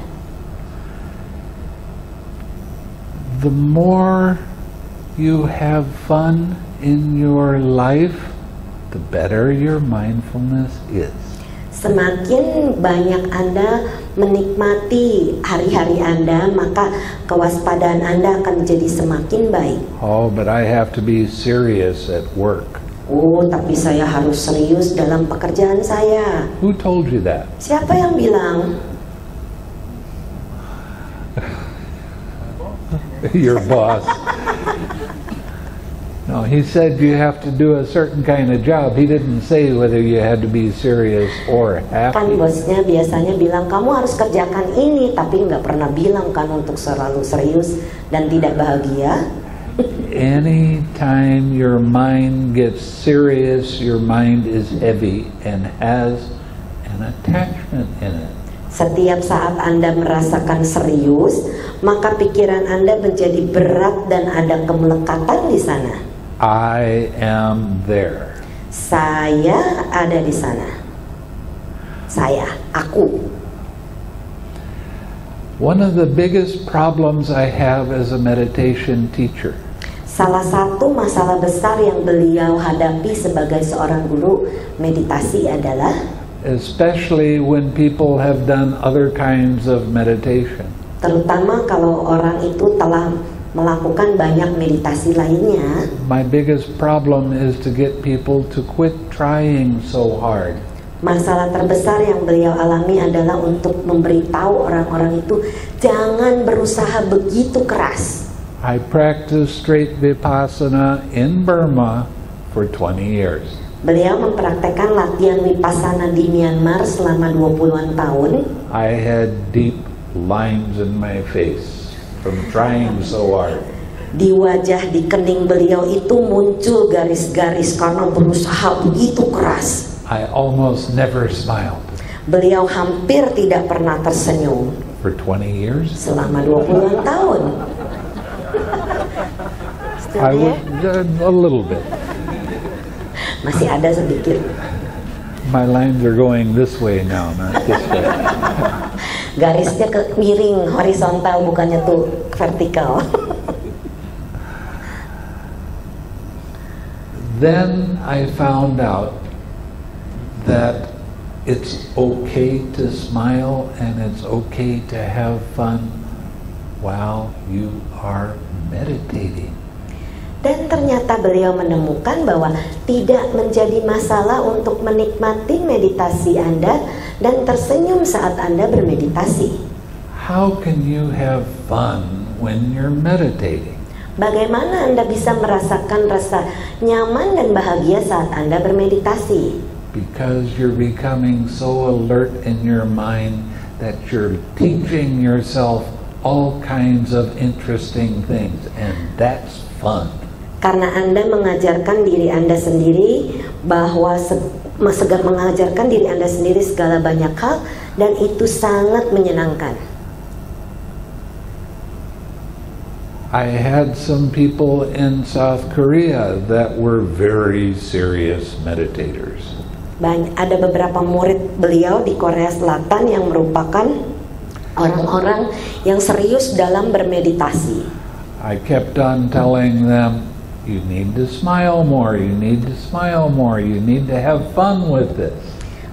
The more you have fun in your life, the better your mindfulness is. Semakin banyak Anda menikmati hari-hari Anda, maka kewaspadaan Anda akan menjadi semakin baik. Oh, but I have to be serious at work. Oh, tapi saya harus serius dalam pekerjaan saya. Who told you that? Siapa yang bilang? Your boss. No, he said you have to do a certain kind of job. He didn't say whether you had to be serious or Kan happy. bosnya biasanya bilang kamu harus kerjakan ini, tapi nggak pernah bilang kan untuk selalu serius dan tidak bahagia. Anytime your mind gets serious, your mind is heavy and has an attachment in it. Setiap saat Anda merasakan serius, maka pikiran Anda menjadi berat dan ada kemelekatan di sana. I am there. Saya ada di sana. Saya, aku. One of the biggest problems I have as a meditation teacher Salah satu masalah besar yang beliau hadapi sebagai seorang guru meditasi adalah, especially when people have done other kinds of meditation, terutama kalau orang itu telah melakukan banyak meditasi lainnya, my biggest problem is to get people to quit trying so hard. masalah terbesar yang beliau alami adalah untuk memberitahu orang-orang itu jangan berusaha begitu keras. I practiced straight vipassana in Burma for 20 years. Beliau mempraktekkan latihan vipassana di Myanmar selama 20-an tahun. I had deep lines in my face from trying so hard. Di wajah, di kening beliau itu muncul garis-garis karena berusaha begitu keras. I almost never smiled Beliau hampir tidak pernah tersenyum for 20 years. selama 20-an tahun. I was a little bit. Masih ada sedikit. My lines are going this way now, not this way. Garisnya ke miring, horizontal, bukannya tuh vertikal. Then I found out that it's okay to smile and it's okay to have fun while you are meditating. Dan ternyata beliau menemukan bahwa tidak menjadi masalah untuk menikmati meditasi Anda dan tersenyum saat Anda bermeditasi. How can you have fun when you're meditating? Bagaimana Anda bisa merasakan rasa nyaman dan bahagia saat Anda bermeditasi? Because you're becoming so alert in your mind that you're teaching yourself all kinds of interesting things, and that's fun. Karena Anda mengajarkan diri Anda sendiri bahwa mengajarkan diri Anda sendiri segala banyak hal, dan itu sangat menyenangkan. I had some people in South Korea that were very serious meditators. Ada beberapa murid beliau di Korea Selatan yang merupakan orang-orang yang serius dalam bermeditasi. I kept on telling them, you need to smile more, you need to smile more, you need to have fun with this.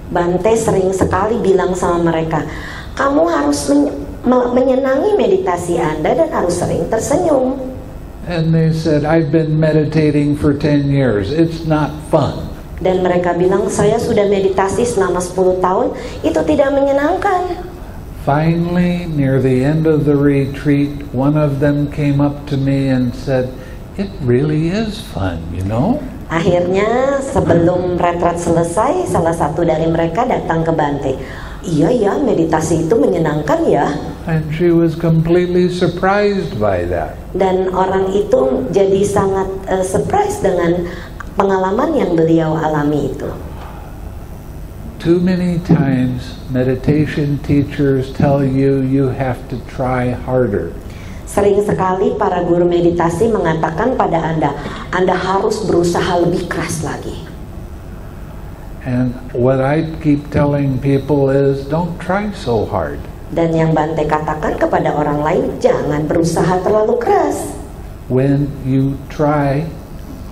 Bante sering sekali bilang sama mereka, kamu harus menyenangi meditasi Anda dan harus sering tersenyum. And they said, I've been meditating for 10 years, it's not fun. Dan mereka bilang, saya sudah meditasi selama 10 tahun, itu tidak menyenangkan. Finally, near the end of the retreat, one of them came up to me and said, it really is fun, you know? Akhirnya sebelum retret selesai, salah satu dari mereka datang ke Bante. Iya ya, meditasi itu menyenangkan ya. And she was completely surprised by that. Dan orang itu jadi sangat surprise dengan pengalaman yang beliau alami itu. Too many times meditation teachers tell you you have to try harder. Sering sekali para guru meditasi mengatakan pada Anda harus berusaha lebih keras lagi. And what I keep telling people is, don't try so hard. Dan yang Bante katakan kepada orang lain, jangan berusaha terlalu keras. When you try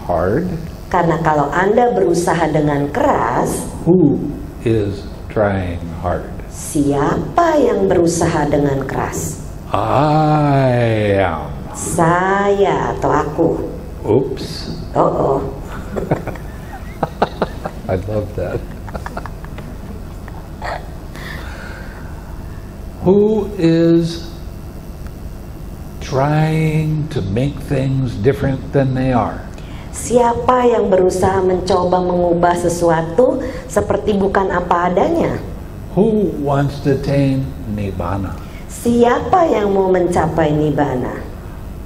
hard, karena kalau Anda berusaha dengan keras, who is trying hard? Siapa yang berusaha dengan keras? I am. Saya atau aku. Oops. Oh. I love that. Who is trying to make things different than they are? Siapa yang berusaha mencoba mengubah sesuatu seperti bukan apa adanya? Who wants to attain nibbana? Siapa yang mau mencapai nibbana?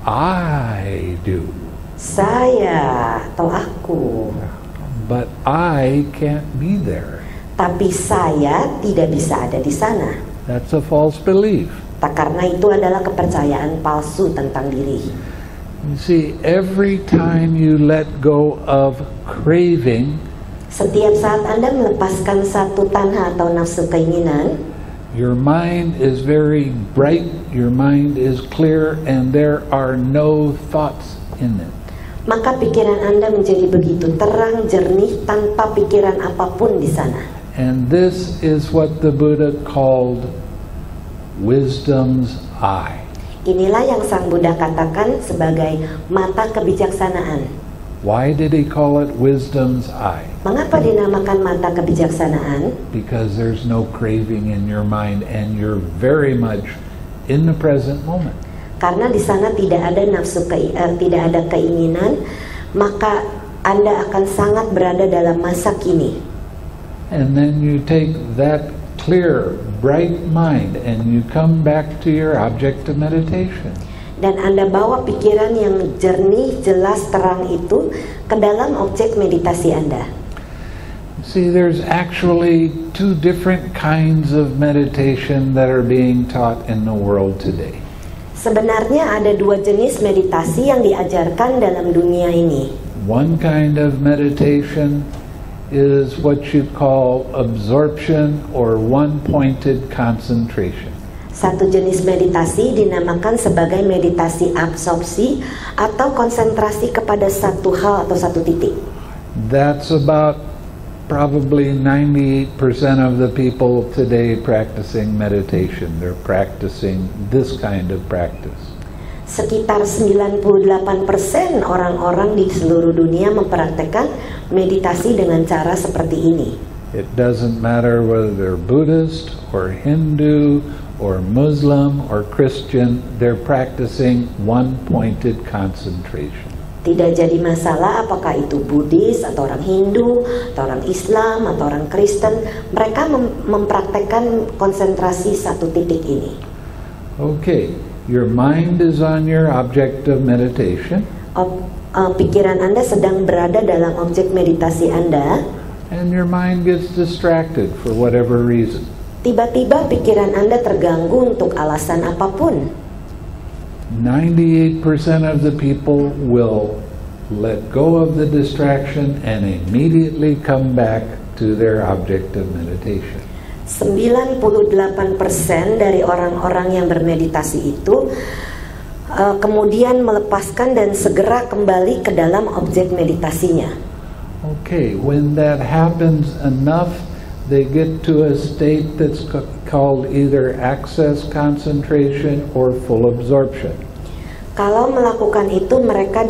I do. Saya atau aku. But I can't be there. Tapi saya tidak bisa ada di sana. That's a false belief. Karena itu adalah kepercayaan palsu tentang diri. You see, every time you let go of craving, setiap saat Anda melepaskan satu tanha atau nafsu keinginan, Your mind is very bright, your mind is clear, and there are no thoughts in it. Maka pikiran Anda menjadi begitu terang, jernih, tanpa pikiran apapun di sana. And this is what the Buddha called wisdom's eye. Inilah yang Sang Buddha katakan sebagai mata kebijaksanaan. Why did he call it wisdom's eye? Mengapa dinamakan mata kebijaksanaan? Because there's no craving in your mind and you're very much in the present moment. Karena di sana tidak ada tidak ada keinginan, maka Anda akan sangat berada dalam masa kini. And then you take that clear, bright mind and you come back to your object of meditation. Dan Anda bawa pikiran yang jernih, jelas, terang itu ke dalam objek meditasi Anda. See, there's actually two different kinds of meditation that are being taught in the world today. Sebenarnya ada dua jenis meditasi yang diajarkan dalam dunia ini. One kind of meditation is what you call absorption or one-pointed concentration. Satu jenis meditasi dinamakan sebagai meditasi absorpsi atau konsentrasi kepada satu hal atau satu titik. That's about probably 98% of the people today practicing meditation. They're practicing this kind of practice. Sekitar 98% orang-orang di seluruh dunia mempraktekkan meditasi dengan cara seperti ini. It doesn't matter whether they're Buddhist or Hindu or Muslim or Christian, they're practicing one-pointed concentration. Tidak jadi masalah apakah itu Buddhis atau orang Hindu, atau orang Islam, atau orang Kristen, mereka mempraktekkan konsentrasi satu titik ini. Okay, your mind is on your object of meditation. Pikiran Anda sedang berada dalam objek meditasi Anda. And your mind gets distracted for whatever reason. Tiba-tiba pikiran Anda terganggu untuk alasan apapun. 98% of the people will let go of the distraction and immediately come back to their object of meditation. 98% dari orang-orang yang bermeditasi itu kemudian melepaskan dan segera kembali ke dalam objek meditasinya. Okay, when that happens enough, they get to a state that's called either access concentration or full absorption. Kalau melakukan itu, mereka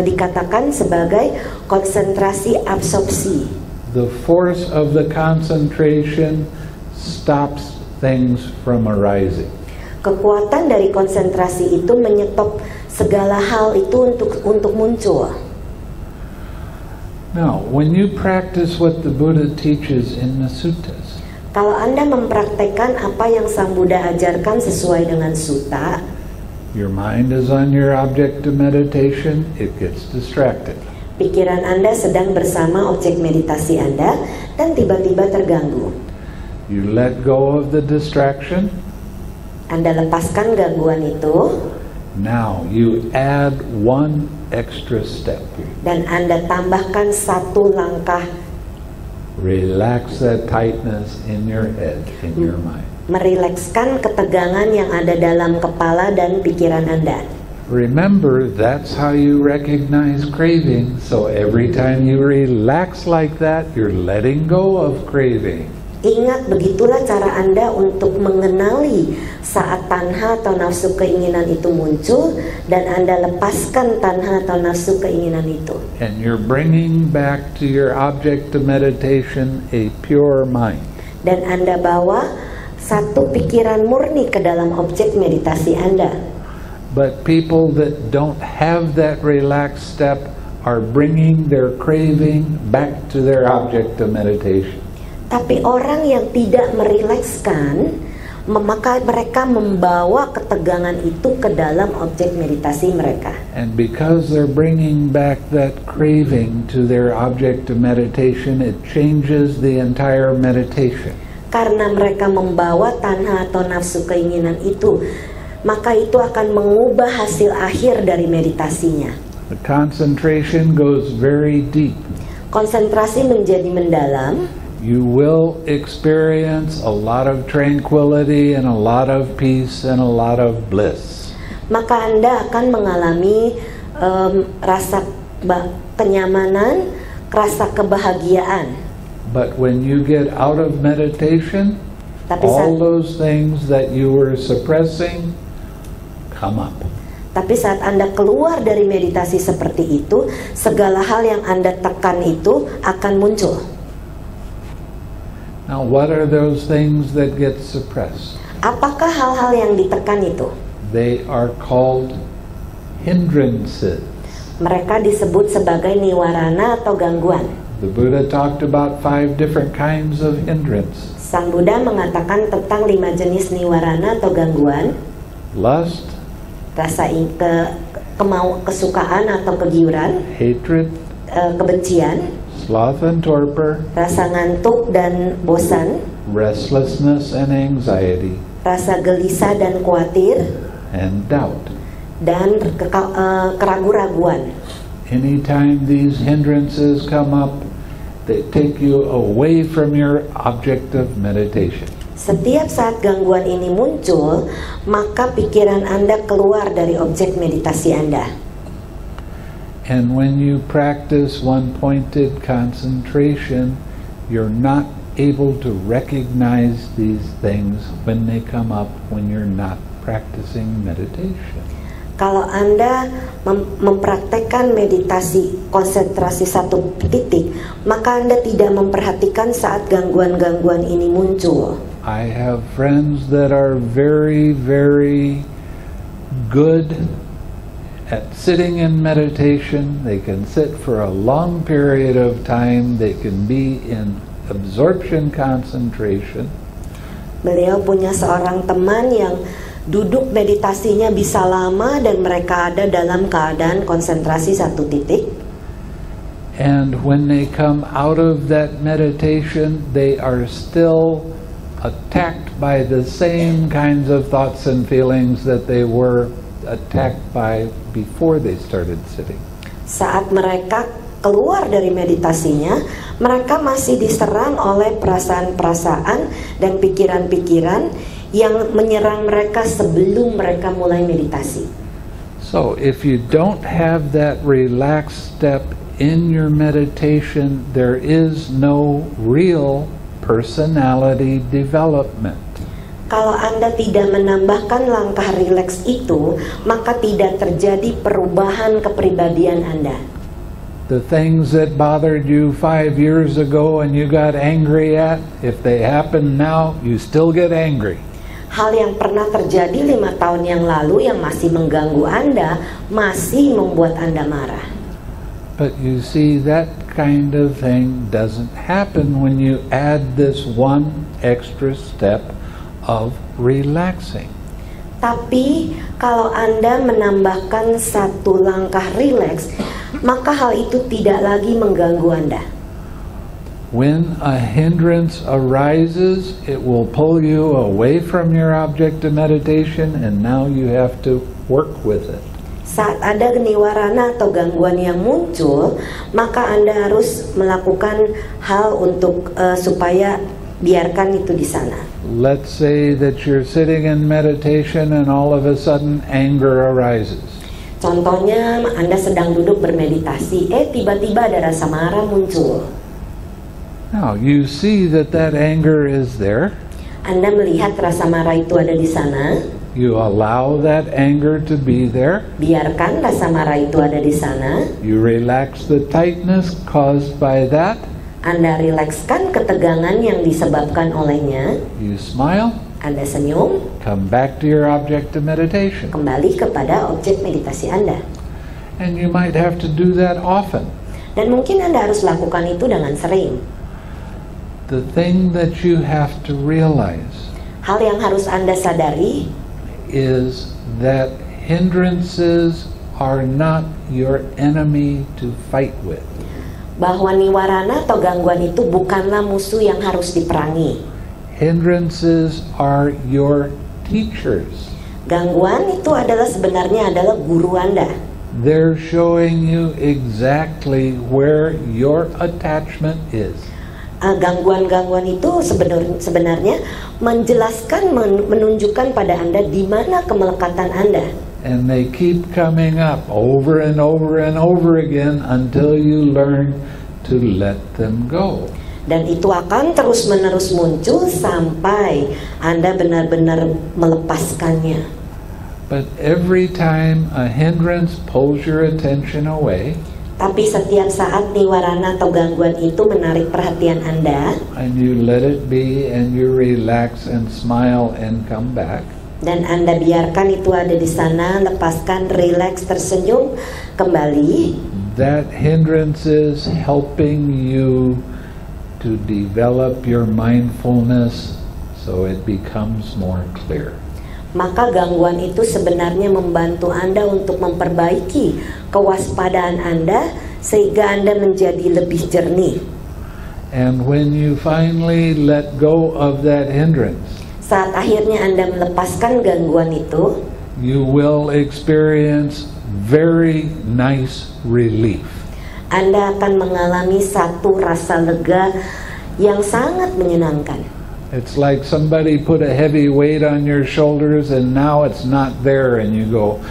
dikatakan sebagai konsentrasi absorpsi. The force of the concentration stops things from arising. Kekuatan dari konsentrasi itu menyetop segala hal itu untuk muncul. Now, when you practice what the Buddha teaches in the suttas, kalau Anda mempraktekkan apa yang Sang Buddha ajarkan sesuai dengan sutta, your mind is on your object of meditation, it gets distracted. pikiran Anda sedang bersama objek meditasi Anda dan tiba-tiba terganggu. You let go of the distraction. Anda lepaskan gangguan itu. Now you add one extra step. Dan Anda tambahkan satu langkah. Relax that tightness in your head, in your mind. Merilekskan ketegangan yang ada dalam kepala dan pikiran Anda. Remember, that's how you recognize craving. So every time you relax like that, you're letting go of craving. Ingat, begitulah cara Anda untuk mengenali saat tanha atau nafsu keinginan itu muncul dan Anda lepaskan tanha atau nafsu keinginan itu. And you're bringing back to your object of meditation a pure mind. Dan Anda bawa satu pikiran murni ke dalam objek meditasi Anda. But people that don't have that relaxed step are bringing their craving back to their object of meditation. Tapi orang yang tidak merilekskan, maka mereka membawa ketegangan itu ke dalam objek meditasi mereka. And because they're bringing back that craving to their object of meditation, it changes the entire meditation. Karena mereka membawa tanha atau nafsu keinginan itu, maka itu akan mengubah hasil akhir dari meditasinya. The concentration goes very deep. Konsentrasi menjadi mendalam. you will experience a lot of tranquility and a lot of peace and a lot of bliss. Maka Anda akan mengalami rasa kenyamanan, rasa kebahagiaan. But when you get out of meditation, Tapi all those things that you were suppressing come up. Tapi saat Anda keluar dari meditasi seperti itu, segala hal yang Anda tekan itu akan muncul. Now, what are those things that get suppressed? Apakah hal-hal yang ditekan itu? They are called hindrances. Mereka disebut sebagai niwarana atau gangguan. The Buddha talked about 5 different kinds of hindrance. Sang Buddha mengatakan tentang 5 jenis niwarana atau gangguan. Lust, Rasa kesukaan atau kegiuran, hatred, kebencian, sloth and torpor, rasa ngantuk dan bosan, restlessness and anxiety, rasa gelisah dan khawatir, and doubt. dan keraguan-raguan. Anytime these hindrances come up, they take you away from your object of meditation. Setiap saat gangguan ini muncul, maka pikiran Anda keluar dari objek meditasi Anda. And when you practice one-pointed concentration, you're not able to recognize these things when they come up when you're not practicing meditation. Kalau Anda mempraktekkan meditasi konsentrasi satu titik, maka Anda tidak memperhatikan saat gangguan-gangguan ini muncul. I have friends that are very, very good at sitting in meditation. They can sit for a long period of time. They can be in absorption concentration. Beliau punya seorang teman yang duduk meditasinya bisa lama dan mereka ada dalam keadaan konsentrasi satu titik. And when they come out of that meditation, they are still attacked by the same kinds of thoughts and feelings that they were attacked by before they started sitting. Saat mereka keluar dari meditasinya, mereka masih diserang oleh perasaan-perasaan dan pikiran-pikiran yang menyerang mereka sebelum mereka mulai meditasi. So if you don't have that relaxed step in your meditation, there is no real personality development. Kalau Anda tidak menambahkan langkah rileks itu, maka tidak terjadi perubahan kepribadian Anda. The things that bothered you 5 years ago and you got angry at, if they happen now, you still get angry. Hal yang pernah terjadi 5 tahun yang lalu yang masih mengganggu Anda, masih membuat Anda marah. But you see, that kind of thing doesn't happen when you add this one extra step of relaxing. Tapi kalau Anda menambahkan satu langkah rileks, maka hal itu tidak lagi mengganggu Anda. When a hindrance arises, it will pull you away from your object of meditation, and now you have to work with it. Saat ada niwarana atau gangguan yang muncul, maka Anda harus melakukan hal untuk supaya biarkan itu di sana. Let's say that you're sitting in meditation and all of a sudden anger arises. Contohnya, Anda sedang duduk bermeditasi, tiba-tiba ada rasa marah muncul. Now, you see that anger is there. Anda melihat rasa marah itu ada di sana. You allow that anger to be there. Biarkan rasa marah itu ada di sana. You relax the tightness caused by that. Anda rilekskan ketegangan yang disebabkan olehnya. You smile. Anda senyum. Come back to your object of meditation. Kembali kepada objek meditasi Anda. And you might have to do that often. Dan mungkin Anda harus lakukan itu dengan sering. The thing that you have to realize, hal yang harus Anda sadari, is that hindrances are not your enemy to fight with. Bahwa niwarana atau gangguan itu bukanlah musuh yang harus diperangi. Hindrances are your teachers. Gangguan itu sebenarnya adalah guru Anda. They're showing you exactly where your attachment is. gangguan-gangguan itu sebenarnya menjelaskan, menunjukkan pada Anda di mana kemelekatan Anda. And they keep coming up over and over and over again until you learn to let them go. Dan itu akan terus-menerus muncul sampai Anda benar-benar melepaskannya. But every time a hindrance pulls your attention away, tapi setiap saat niwarana atau gangguan itu menarik perhatian Anda, and you let it be and you relax and smile and come back, dan Anda biarkan itu ada di sana, lepaskan, relax, tersenyum, kembali, that hindrance is helping you to develop your mindfulness so it becomes more clear. Maka gangguan itu sebenarnya membantu Anda untuk memperbaiki kewaspadaan Anda sehingga Anda menjadi lebih jernih. And when you finally let go of that hindrance, saat akhirnya Anda melepaskan gangguan itu, you will experience very nice relief. Anda akan mengalami satu rasa lega yang sangat menyenangkan. It's like somebody put a heavy weight on your shoulders and now it's not there and you go,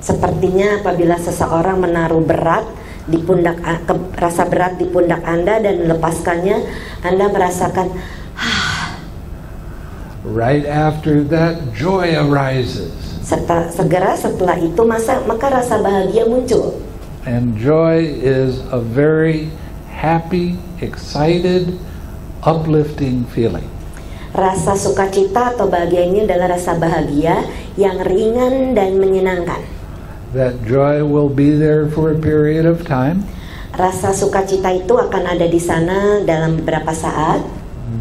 Sepertinya apabila seseorang menaruh berat di pundak, rasa berat di pundak Anda dan melepaskannya, Anda merasakan, Right after that, joy arises. Segera setelah itu maka rasa bahagia muncul. And joy is a very happy, excited, uplifting feeling. Rasa sukacita atau bahagia ini adalah rasa bahagia yang ringan dan menyenangkan. That joy will be there for a period of time. Rasa sukacita itu akan ada di sana dalam beberapa saat.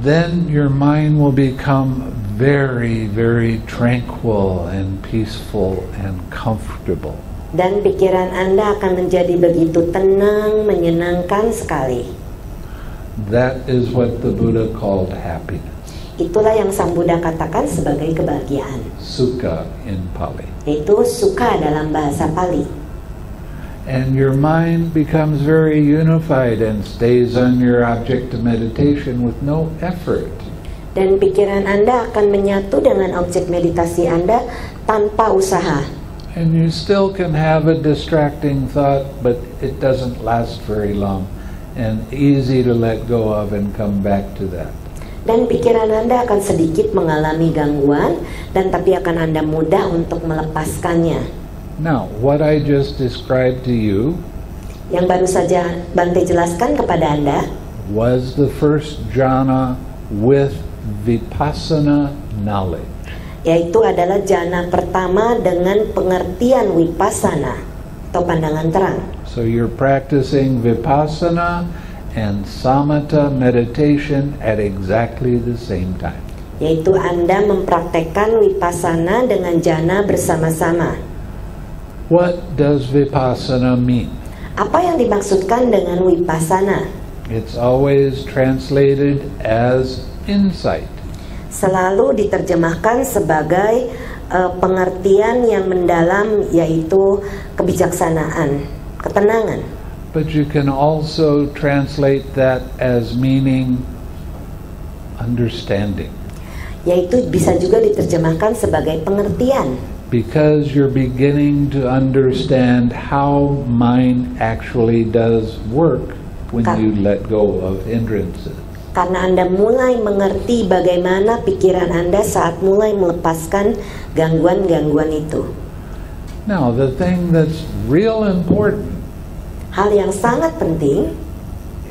Then your mind will become very, very tranquil and peaceful and comfortable. Dan pikiran Anda akan menjadi begitu tenang, menyenangkan sekali. That is what the Buddha called happiness. Itulah yang Sang Buddha katakan sebagai kebahagiaan. Sukha in Pali. Itu sukha dalam bahasa Pali. And your mind becomes very unified and stays on your object of meditation with no effort. Dan pikiran Anda akan menyatu dengan objek meditasi Anda tanpa usaha. And you still can have a distracting thought, but it doesn't last very long and easy to let go of and come back to that. Dan pikiran Anda akan sedikit mengalami gangguan dan tapi akan Anda mudah untuk melepaskannya. Now, what I just described to you yang baru saja Bante jelaskan kepada Anda was the first jhana with vipassana knowledge. Yaitu adalah jhana pertama dengan pengertian vipassana atau pandangan terang. So you're practicing vipassana and samatha meditation at exactly the same time. Yaitu Anda mempraktekkan vipassana dengan jhana bersama-sama. What does vipassana mean? Apa yang dimaksudkan dengan vipassana? It's always translated as insight. Selalu diterjemahkan sebagai pengertian yang mendalam, yaitu kebijaksanaan, ketenangan. But you can also translate that as meaning understanding. Yaitu bisa juga diterjemahkan sebagai pengertian. Because you're beginning to understand how mind actually does work when you let go of hindrances. Karena Anda mulai mengerti bagaimana pikiran Anda saat mulai melepaskan gangguan-gangguan itu. Now, the thing that's real important hal yang sangat penting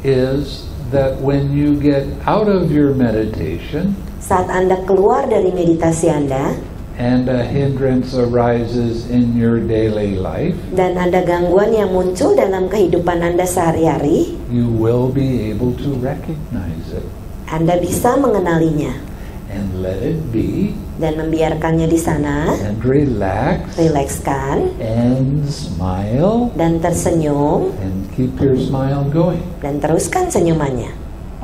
is that when you get out of your meditation, saat Anda keluar dari meditasi Anda, and a hindrance arises in your daily life, dan ada gangguan yang muncul dalam kehidupan Anda sehari-hari, you will be able to recognize it. Anda bisa mengenalinya and let it be, dan membiarkannya di sana, and relax, rilekskan, and smile, dan tersenyum, and keep your smile going. Dan teruskan senyumannya.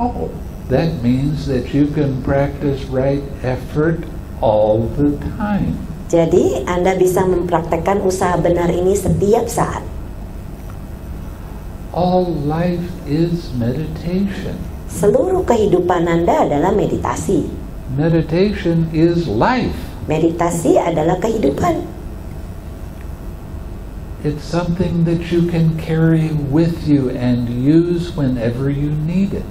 Oh, that means that you can practice right effort all the time. Jadi Anda bisa mempraktekkan usaha benar ini setiap saat. All life is meditation. Seluruh kehidupan Anda adalah meditasi. Meditation is life. Meditasi adalah kehidupan. It's something that you can carry with you and use whenever you need it.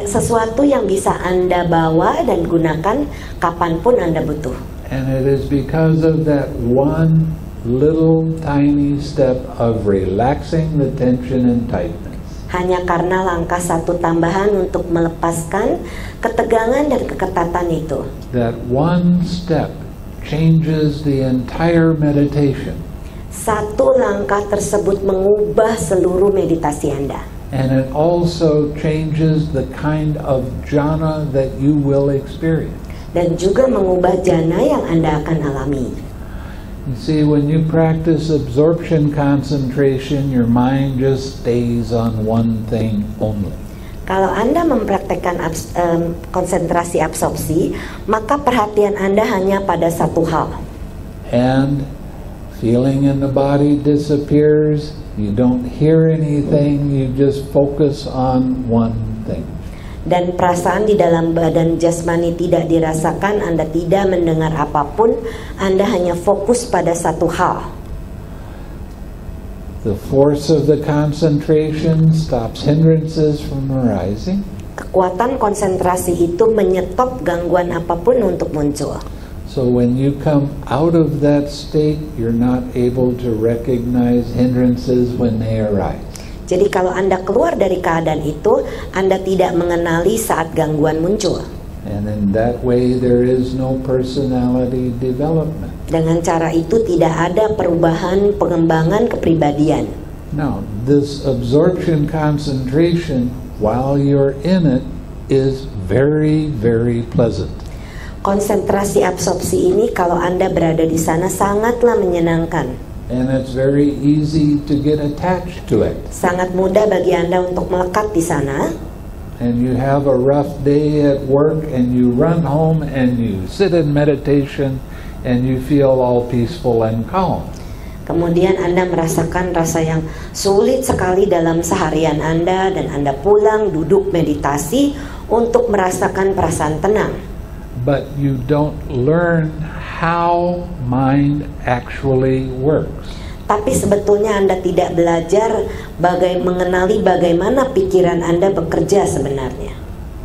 Sesuatu yang bisa Anda bawa dan gunakan kapanpun Anda butuh. And it is because of that one little tiny step of relaxing the tension and tightness. Hanya karena langkah satu tambahan untuk melepaskan ketegangan dan keketatan itu. That one step changes the entire meditation. Satu langkah tersebut mengubah seluruh meditasi Anda. And it also changes the kind of jhana that you will experience. Dan juga mengubah jana yang Anda akan alami. You see, when you practice absorption concentration, your mind just stays on one thing only. Kalau Anda mempraktekkan konsentrasi absorpsi, maka perhatian Anda hanya pada satu hal. And feeling in the body disappears. You don't hear anything, you just focus on one thing. Dan perasaan di dalam badan jasmani tidak dirasakan, Anda tidak mendengar apapun, Anda hanya fokus pada satu hal. The force of the concentration stops hindrances from arising. Kekuatan konsentrasi itu menyetop gangguan apapun untuk muncul. So when you come out of that state, you're not able to recognize hindrances when they arise. Jadi kalau Anda keluar dari keadaan itu, Anda tidak mengenali saat gangguan muncul. And in that way there is no personality development. Dengan cara itu tidak ada perubahan pengembangan kepribadian. Now, this absorption concentration, while you're in it, is very, very pleasant. Konsentrasi absorpsi ini kalau Anda berada di sana sangatlah menyenangkan. And it's very easy to get attached to it. Sangat mudah bagi Anda untuk melekat di sana. And you have a rough day at work and you run home and you sit in meditation and you feel all peaceful and calm. Kemudian Anda merasakan rasa yang sulit sekali dalam seharian Anda dan Anda pulang duduk meditasi untuk merasakan perasaan tenang. But you don't learn how mind actually works. Tapi sebetulnya Anda tidak belajar mengenali bagaimana pikiran Anda bekerja sebenarnya.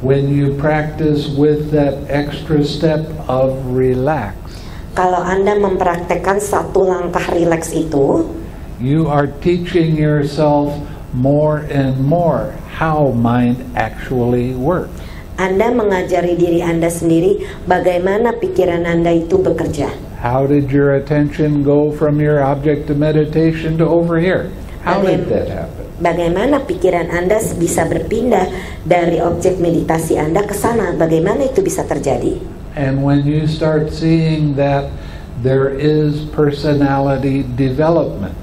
When you practice with that extra step of relax, kalau Anda mempraktekkan satu langkah rileks itu, you are teaching yourself more and more how mind actually works. Anda mengajari diri Anda sendiri bagaimana pikiran Anda itu bekerja. How did your attention go from your object of meditation to over here? How did that happen? Bagaimana pikiran Anda bisa berpindah dari objek meditasi Anda ke sana? Bagaimana itu bisa terjadi? And when you start seeing that there is personality development.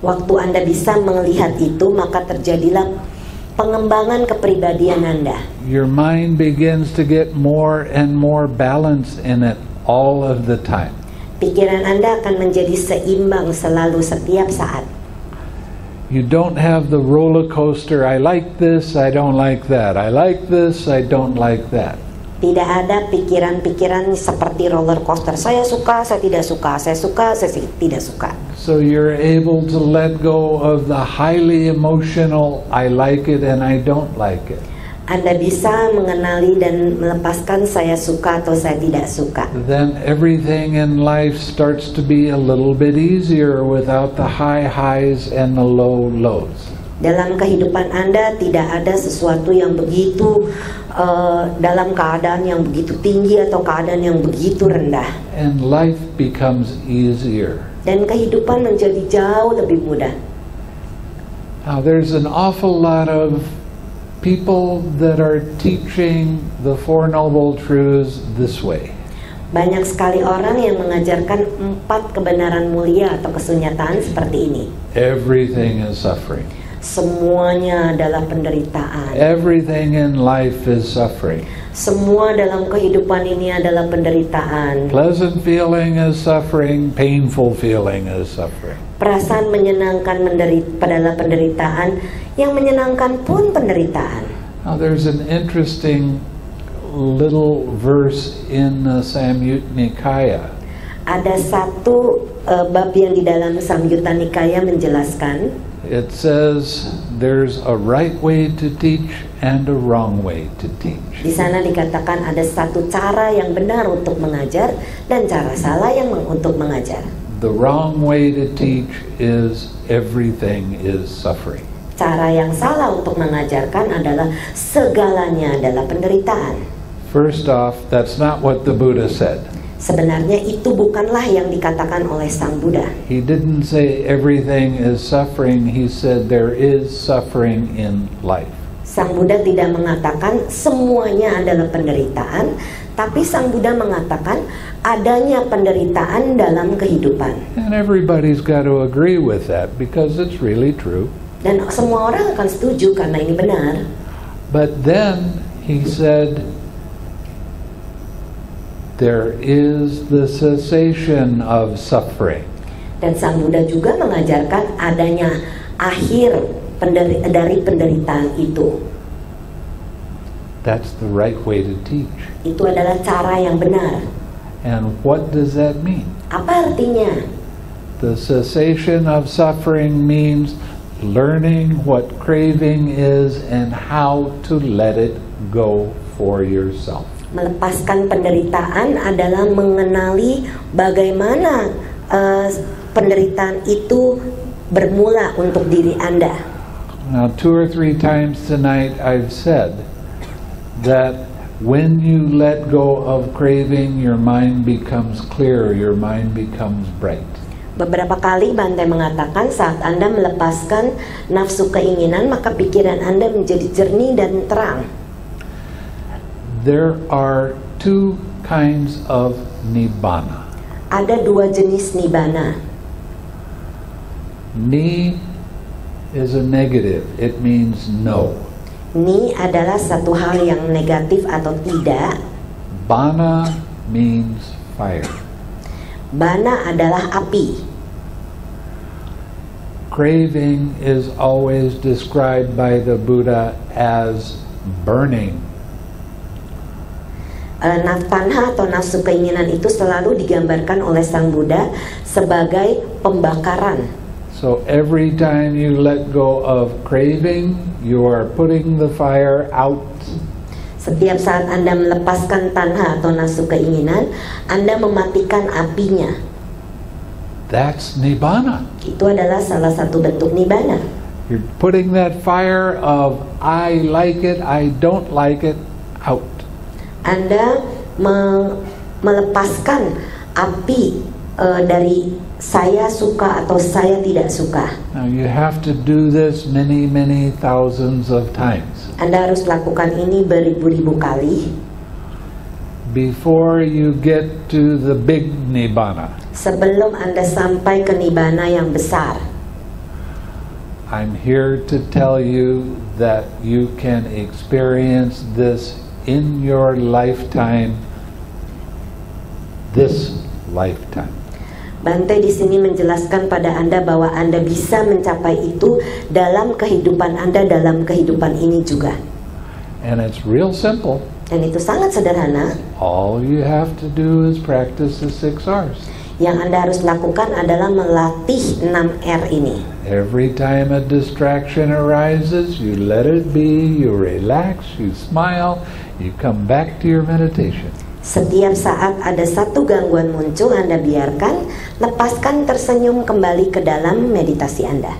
Waktu Anda bisa melihat itu, maka terjadilah pengembangan kepribadian Anda. Your mind begins to get more and more balance in it all of the time. Pikiran Anda akan menjadi seimbang selalu setiap saat. You don't have the roller coaster, I like this, I don't like that. I like this, I don't like that. Tidak ada pikiran-pikiran seperti roller coaster. Saya suka, saya tidak suka. Saya suka, saya tidak suka. So you're able to let go of the highly emotional, I like it and I don't like it. Anda bisa mengenali dan melepaskan saya suka atau saya tidak suka. Then everything in life starts to be a little bit easier without the high highs and the low lows. Dalam kehidupan Anda tidak ada sesuatu yang begitu dalam keadaan yang begitu tinggi atau keadaan yang begitu rendah. And life becomes easier. Dan kehidupan menjadi jauh lebih mudah. Now there's an awful lot of people that are teaching the Four Noble Truths this way. Banyak sekali orang yang mengajarkan 4 kebenaran mulia atau kesunyataan seperti ini. Everything is suffering. Semuanya adalah penderitaan. Everything in life is suffering. Semua dalam kehidupan ini adalah penderitaan. Pleasant feeling is suffering, painful feeling is suffering. Perasaan menyenangkan adalah penderitaan, yang menyenangkan pun penderitaan. Now there's an interesting little verse in the Samyutta Nikaya. Ada satu bab yang di dalam Samyutta Nikaya menjelaskan, It says there's a right way to teach and a wrong way to teach. di sana dikatakan ada satu cara yang benar untuk mengajar dan cara salah yang untuk mengajar. The wrong way to teach is everything is suffering. Cara yang salah untuk mengajarkan adalah segalanya adalah penderitaan. First off, that's not what the Buddha said. Sebenarnya itu bukanlah yang dikatakan oleh Sang Buddha. He didn't say everything is suffering. He said there is suffering in life. Sang Buddha tidak mengatakan semuanya adalah penderitaan, tapi Sang Buddha mengatakan adanya penderitaan dalam kehidupan. And everybody's got to agree with that because it's really true. Dan semua orang akan setuju karena ini benar. But then he said there is the cessation of suffering. Dan Sang Buddha juga mengajarkan adanya akhir dari penderitaan itu. That's the right way to teach. Itu adalah cara yang benar. And what does that mean? Apa artinya? The cessation of suffering means learning what craving is and how to let it go for yourself. Melepaskan penderitaan adalah mengenali bagaimana penderitaan itu bermula untuk diri Anda. Now, 2 or 3 times tonight I've said that when you let go of craving, your mind becomes clear, your mind becomes bright. Beberapa kali Bante mengatakan saat Anda melepaskan nafsu keinginan, maka pikiran Anda menjadi jernih dan terang. There are 2 kinds of nibbana. Ada 2 jenis nibbana. Ni is a negative. It means no. Ni adalah satu hal yang negatif atau tidak. Bana means fire. Bana adalah api. Craving is always described by the Buddha as burning. Tanha atau nafsu keinginan itu selalu digambarkan oleh Sang Buddha sebagai pembakaran. So every time you let go of craving, you are putting the fire out. Setiap saat Anda melepaskan tanha atau nafsu keinginan, Anda mematikan apinya. That's nibbana. Itu adalah salah satu bentuk nibbana. You're putting that fire of I like it, I don't like it out. Anda melepaskan api dari saya suka atau saya tidak suka. Now you have to do this many, many thousands of times. Anda harus lakukan ini beribu-ribu kali before you get to the big nibbana. sebelum Anda sampai ke nibbana yang besar. I'm here to tell you that you can experience this in your lifetime, this lifetime. Bante di sini menjelaskan pada Anda bahwa Anda bisa mencapai itu dalam kehidupan Anda, dalam kehidupan ini juga. And it's real simple. Dan itu sangat sederhana. All you have to do is practice the 6 R's. Yang Anda harus lakukan adalah melatih 6R ini. Every time a distraction arises, you let it be, you relax, you smile, you come back to your meditation. Setiap saat ada satu gangguan muncul, Anda biarkan, lepaskan, tersenyum, kembali ke dalam meditasi Anda.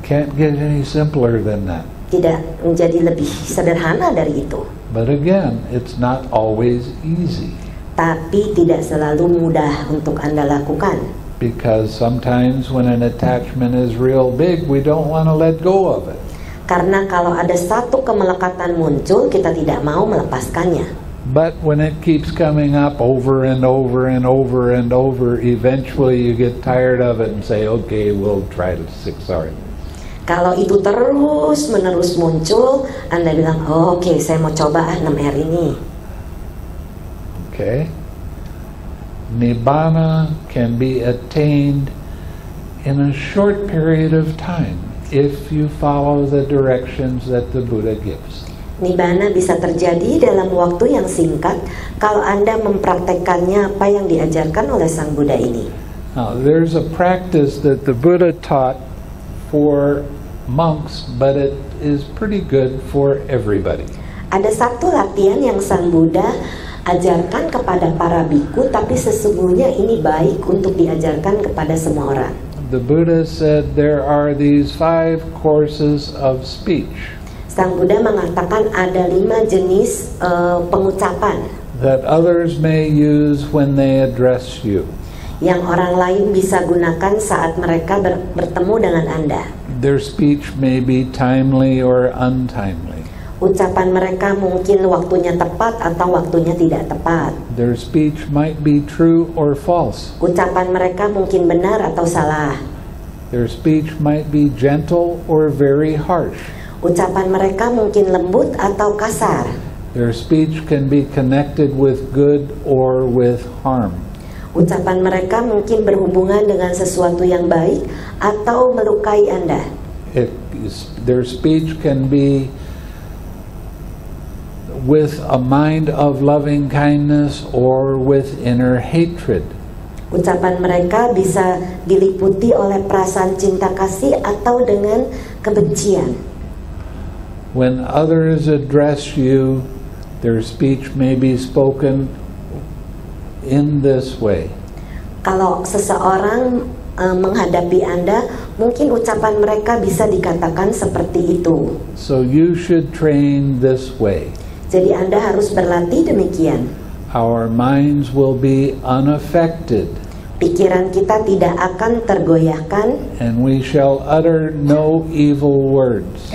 Can't get any simpler than that. Tidak menjadi lebih sederhana dari itu. But again, it's not always easy. Tapi tidak selalu mudah untuk Anda lakukan. Because sometimes when an attachment is real big, we don't want to let go of it. Karena kalau ada satu kemelekatan muncul, kita tidak mau melepaskannya. But when it keeps coming up over and over and over and over, eventually you get tired of it and say, okay, we'll try the 6 R's. Kalau itu terus-menerus muncul, Anda bilang, oh, oke, saya mau coba 6R ini. Okay? Nibbana can be attained in a short period of time if you follow the directions that the Buddha gives. Nibbana bisa terjadi dalam waktu yang singkat kalau Anda mempraktekkannya apa yang diajarkan oleh Sang Buddha ini. Now, there's a practice that the Buddha taught for monks, but it is pretty good for everybody. Ada satu latihan yang Sang Buddha ajarkan kepada para biku, tapi sesungguhnya ini baik untuk diajarkan kepada semua orang. The Buddha said there are these 5 courses of speech Sang Buddha mengatakan ada 5 jenis pengucapan that others may use when they address you. yang orang lain bisa gunakan saat mereka bertemu dengan Anda. Their speech may be timely or untimely. Ucapan mereka mungkin waktunya tepat atau waktunya tidak tepat. Their speech might be true or false. Ucapan mereka mungkin benar atau salah. Their speech might be gentle or very harsh. Ucapan mereka mungkin lembut atau kasar. Their speech can be connected with good or with harm. Ucapan mereka mungkin berhubungan dengan sesuatu yang baik atau melukai Anda. Their speech can be with a mind of loving kindness or with inner hatred. Ucapan mereka bisa diliputi oleh perasaan cinta kasih atau dengan kebencian. When others address you, their speech may be spoken in this way. Kalau seseorang menghadapi Anda, mungkin ucapan mereka bisa dikatakan seperti itu. So you should train this way. Jadi Anda harus berlatih demikian. Our minds will be unaffected, Pikiran kita tidak akan tergoyahkan. and we shall utter no evil words.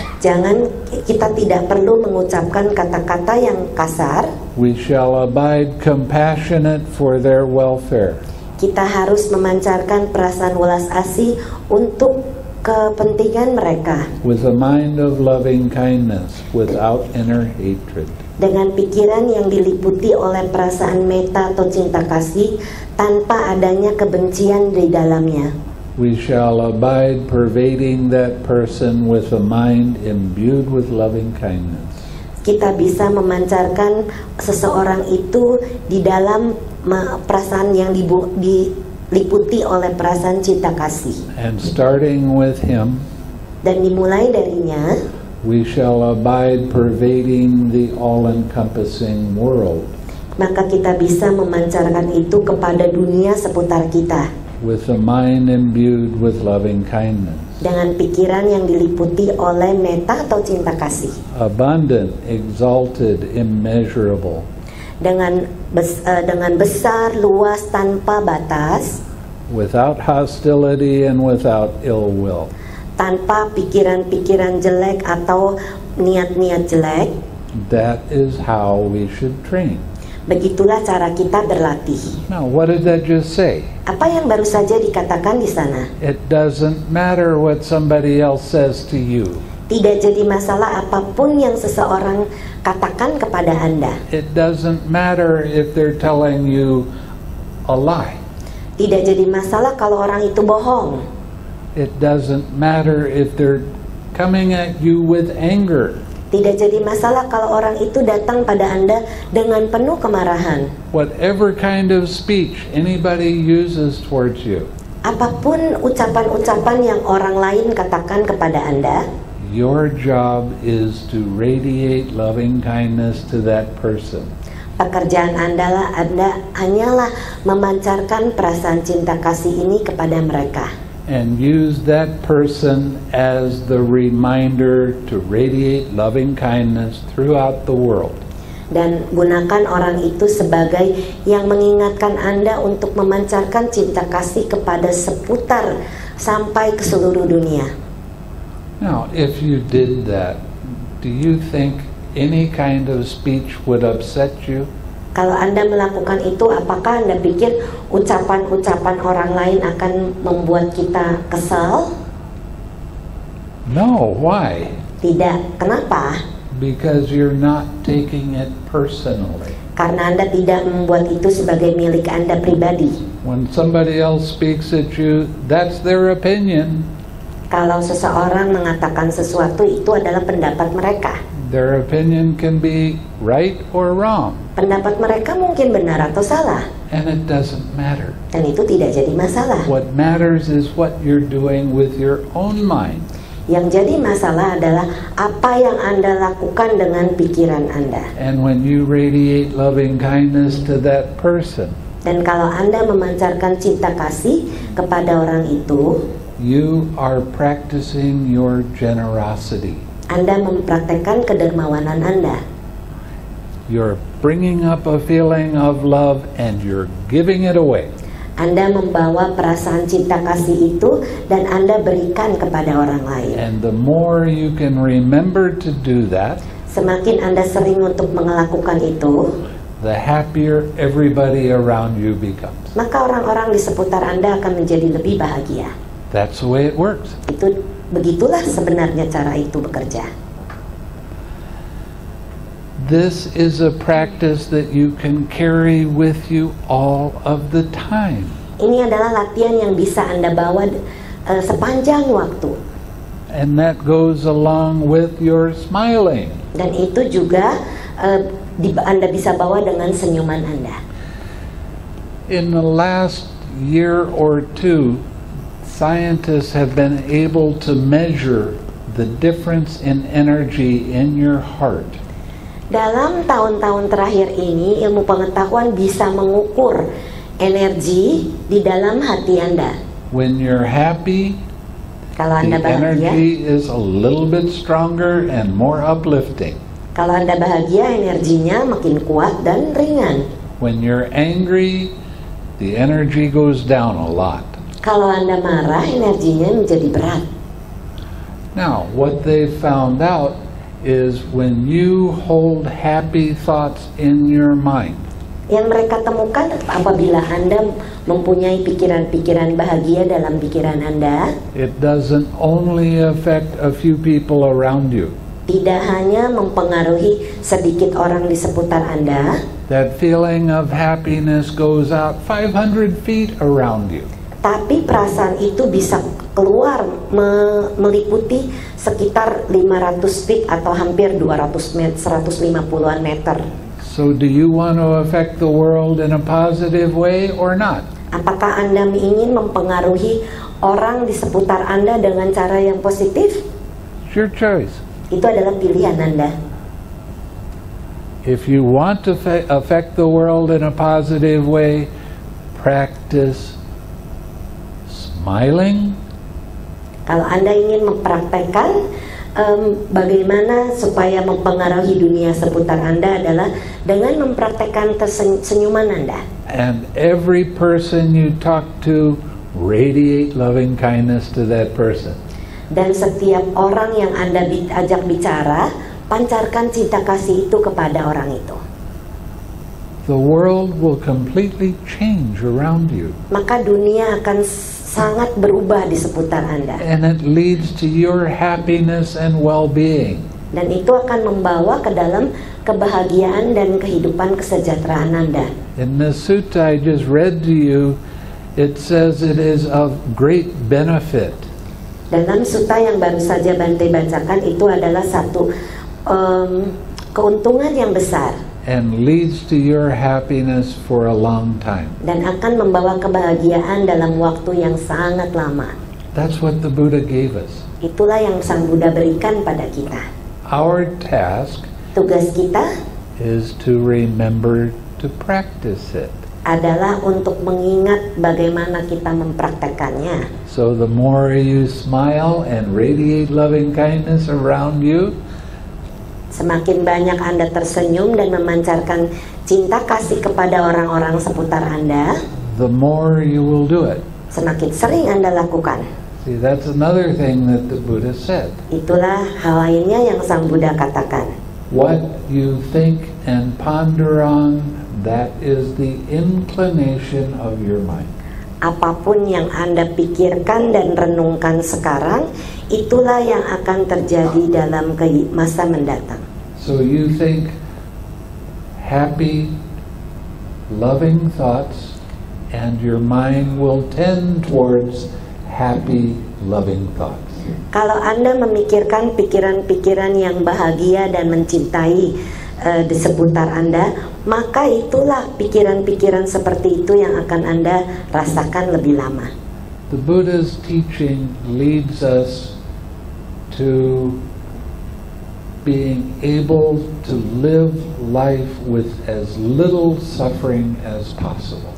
Kita tidak perlu mengucapkan kata-kata yang kasar. We shall abide compassionate for their welfare. Kita harus memancarkan perasaan welas asih untuk kepentingan mereka. With a mind of loving kindness, without inner hatred. Dengan pikiran yang diliputi oleh perasaan meta atau cinta kasih tanpa adanya kebencian di dalamnya. We shall abide pervading that person with a mind imbued with loving kindness. Kita bisa memancarkan seseorang itu di dalam perasaan yang diliputi oleh perasaan cinta kasih. And starting with him, Dan dimulai darinya, we shall abide pervading the all-encompassing world maka kita bisa memancarkan itu kepada dunia seputar kita with a mind imbued with loving kindness. dengan pikiran yang diliputi oleh meta atau cinta kasih, Abundant, exalted, immeasurable. dengan besar, luas, tanpa batas, Without hostility and without ill will. tanpa pikiran-pikiran jelek atau niat-niat jelek. That is how we should train. Begitulah cara kita berlatih. Now, what did that just say? Apa yang baru saja dikatakan di sana? It doesn't matter what somebody else says to you. Tidak jadi masalah apapun yang seseorang katakan kepada Anda. It doesn't matter if they're telling you a lie. Tidak jadi masalah kalau orang itu bohong. It doesn't matter if they're coming at you with anger. Tidak jadi masalah kalau orang itu datang pada Anda dengan penuh kemarahan. Whatever kind of speech anybody uses towards you, Apapun ucapan-ucapan yang orang lain katakan kepada Anda, your job is to radiate loving kindness to that person. pekerjaan Anda hanyalah memancarkan perasaan cinta kasih ini kepada mereka. And use that person as the reminder to radiate loving kindness throughout the world. Dan gunakan orang itu sebagai yang mengingatkan Anda untuk memancarkan cinta kasih kepada seputar sampai ke seluruh dunia. Now, if you did that, do you think any kind of speech would upset you? Kalau Anda melakukan itu, apakah Anda pikir ucapan-ucapan orang lain akan membuat kita kesal? No, why? Tidak. Kenapa? Because you're not taking it personally. Karena Anda tidak membuat itu sebagai milik Anda pribadi. When somebody else speaks at you, that's their opinion. Kalau seseorang mengatakan sesuatu, itu adalah pendapat mereka. Their opinion can be right or wrong, Pendapat mereka mungkin benar atau salah, and it doesn't matter. dan itu tidak jadi masalah. What matters is what you're doing with your own mind. Yang jadi masalah adalah apa yang Anda lakukan dengan pikiran Anda. And when you radiate loving kindness to that person, Dan kalau Anda memancarkan cinta kasih kepada orang itu, you are practicing your generosity. Anda mempraktekkan kedermawanan Anda. You're bringing up a feeling of love and you're giving it away. Anda membawa perasaan cinta kasih itu dan Anda berikan kepada orang lain. And the more you can remember to do that, Semakin Anda sering untuk melakukan itu, the happier everybody around you becomes. maka orang-orang di seputar Anda akan menjadi lebih bahagia. That's the way it works. Begitulah sebenarnya cara itu bekerja. This is a practice that you can carry with you all of the time. Ini adalah latihan yang bisa Anda bawa sepanjang waktu. And that goes along with your smiling. Dan itu juga Anda bisa bawa dengan senyuman Anda. In the last year or two, scientists have been able to measure the difference in energy in your heart. Dalam tahun-tahun terakhir ini, ilmu pengetahuan bisa mengukur energi di dalam hati Anda. When you're happy, Kalau the Anda bahagia, energy is a little bit stronger and more uplifting. kalau Anda bahagia, energinya makin kuat dan ringan. When you're angry, the energy goes down a lot. Kalau Anda marah, energinya menjadi berat. Now, what they found out is when you hold happy thoughts in your mind, Yang mereka temukan apabila Anda mempunyai pikiran-pikiran bahagia dalam pikiran Anda, it doesn't only affect a few people around you. tidak hanya mempengaruhi sedikit orang di seputar Anda, That feeling of happiness goes out 500 feet around you. tapi perasaan itu bisa keluar meliputi sekitar 500 feet atau hampir 200 meter, 150-an meter. So do you want to affect the world in a positive way or not? Apakah Anda ingin mempengaruhi orang di seputar Anda dengan cara yang positif? It's your choice. Itu adalah pilihan Anda. If you want to affect the world in a positive way, practice smiling, Kalau Anda ingin mempraktekkan bagaimana supaya mempengaruhi dunia seputar Anda adalah dengan mempraktekkan senyuman Anda. and every person you talk to, radiate loving kindness to that person. Dan setiap orang yang Anda ajak bicara, pancarkan cinta kasih itu kepada orang itu. The world will completely change around you, Maka dunia akan sangat berubah di seputar Anda. and it leads to your happiness and well-being. Dan itu akan membawa ke dalam kebahagiaan dan kehidupan kesejahteraan Anda. In the sutta I just read to you, it says it is of great benefit Dalam sutta yang baru saja Bante bacakan itu adalah satu keuntungan yang besar and leads to your happiness for a long time. dan akan membawa kebahagiaan dalam waktu yang sangat lama. That's what the Buddha gave us. Itulah yang Sang Buddha berikan pada kita. Our task Tugas kita is to remember to practice it. adalah untuk mengingat bagaimana kita mempraktekannya. So the more you smile and radiate loving kindness around you, Semakin banyak Anda tersenyum dan memancarkan cinta kasih kepada orang-orang seputar Anda, the more you will do it. semakin sering Anda lakukan. See, that's another thing that the Buddha said. Itulah hal lainnya yang Sang Buddha katakan. What you think and ponder on, that is the inclination of your mind. Apapun yang Anda pikirkan dan renungkan sekarang, itulah yang akan terjadi dalam masa mendatang. So you think happy, loving thoughts, and your mind will tend towards happy, loving thoughts. Kalau Anda memikirkan pikiran-pikiran yang bahagia dan mencintai di seputar Anda, maka itulah pikiran-pikiran seperti itu yang akan Anda rasakan lebih lama. The Buddha's teaching leads us to being able to live life with as little suffering as possible.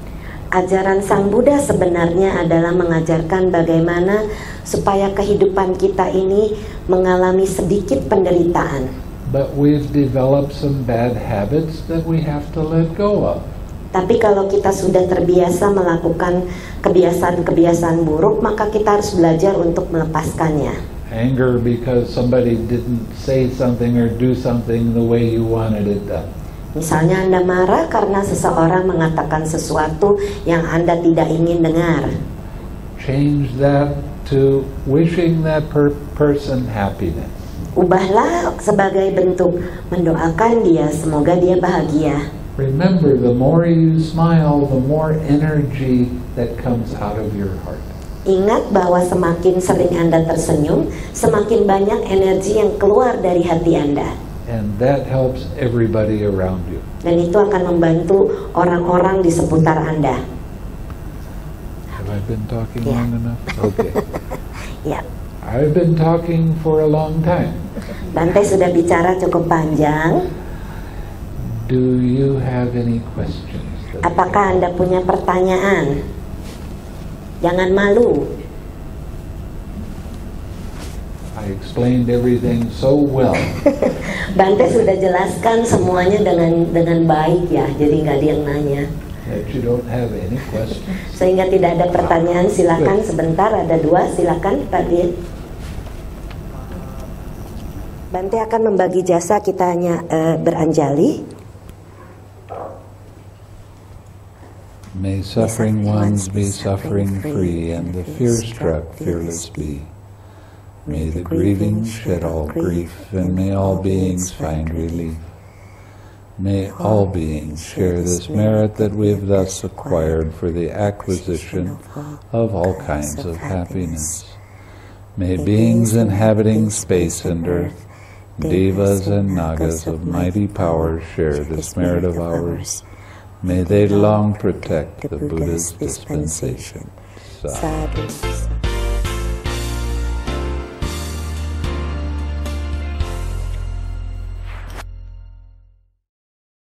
Ajaran Sang Buddha sebenarnya adalah mengajarkan bagaimana supaya kehidupan kita ini mengalami sedikit penderitaan. But we've developed some bad habits that we have to let go of. Tapi kalau kita sudah terbiasa melakukan kebiasaan-kebiasaan buruk, maka kita harus belajar untuk melepaskannya. Anger because somebody didn't say something or do something the way you wanted it done. Misalnya Anda marah karena seseorang mengatakan sesuatu yang Anda tidak ingin dengar. Change that to wishing that person happiness. Ubahlah sebagai bentuk mendoakan dia, semoga dia bahagia. Remember, the more you smile, the more energy that comes out of your heart. Ingat bahwa semakin sering Anda tersenyum, semakin banyak energi yang keluar dari hati Anda. And that helps everybody around you. Dan itu akan membantu orang-orang di seputar Anda. Have I been talking Yeah. long enough? Okay. Ya, I've been talking for a long time. Bante sudah bicara cukup panjang. Do you have any questions? Apakah Anda punya pertanyaan? Jangan malu. I explained everything so well. Bante sudah jelaskan semuanya dengan baik ya, jadi nggak ada yang nanya. That you don't have any questions. Sehingga tidak ada pertanyaan, silakan sebentar, ada dua, silakan Pak Dir. Bante akan membagi jasa, kita hanya beranjali. May suffering ones be suffering free, and the fear-struck fearless be. May the grieving shed all grief, and may all beings find relief. May all beings share this merit that we have thus acquired for the acquisition of all kinds of happiness. May beings inhabiting space and earth, devas and nagas of mighty power share this merit of ours. May they long protect the Buddha's dispensation. Sadhu.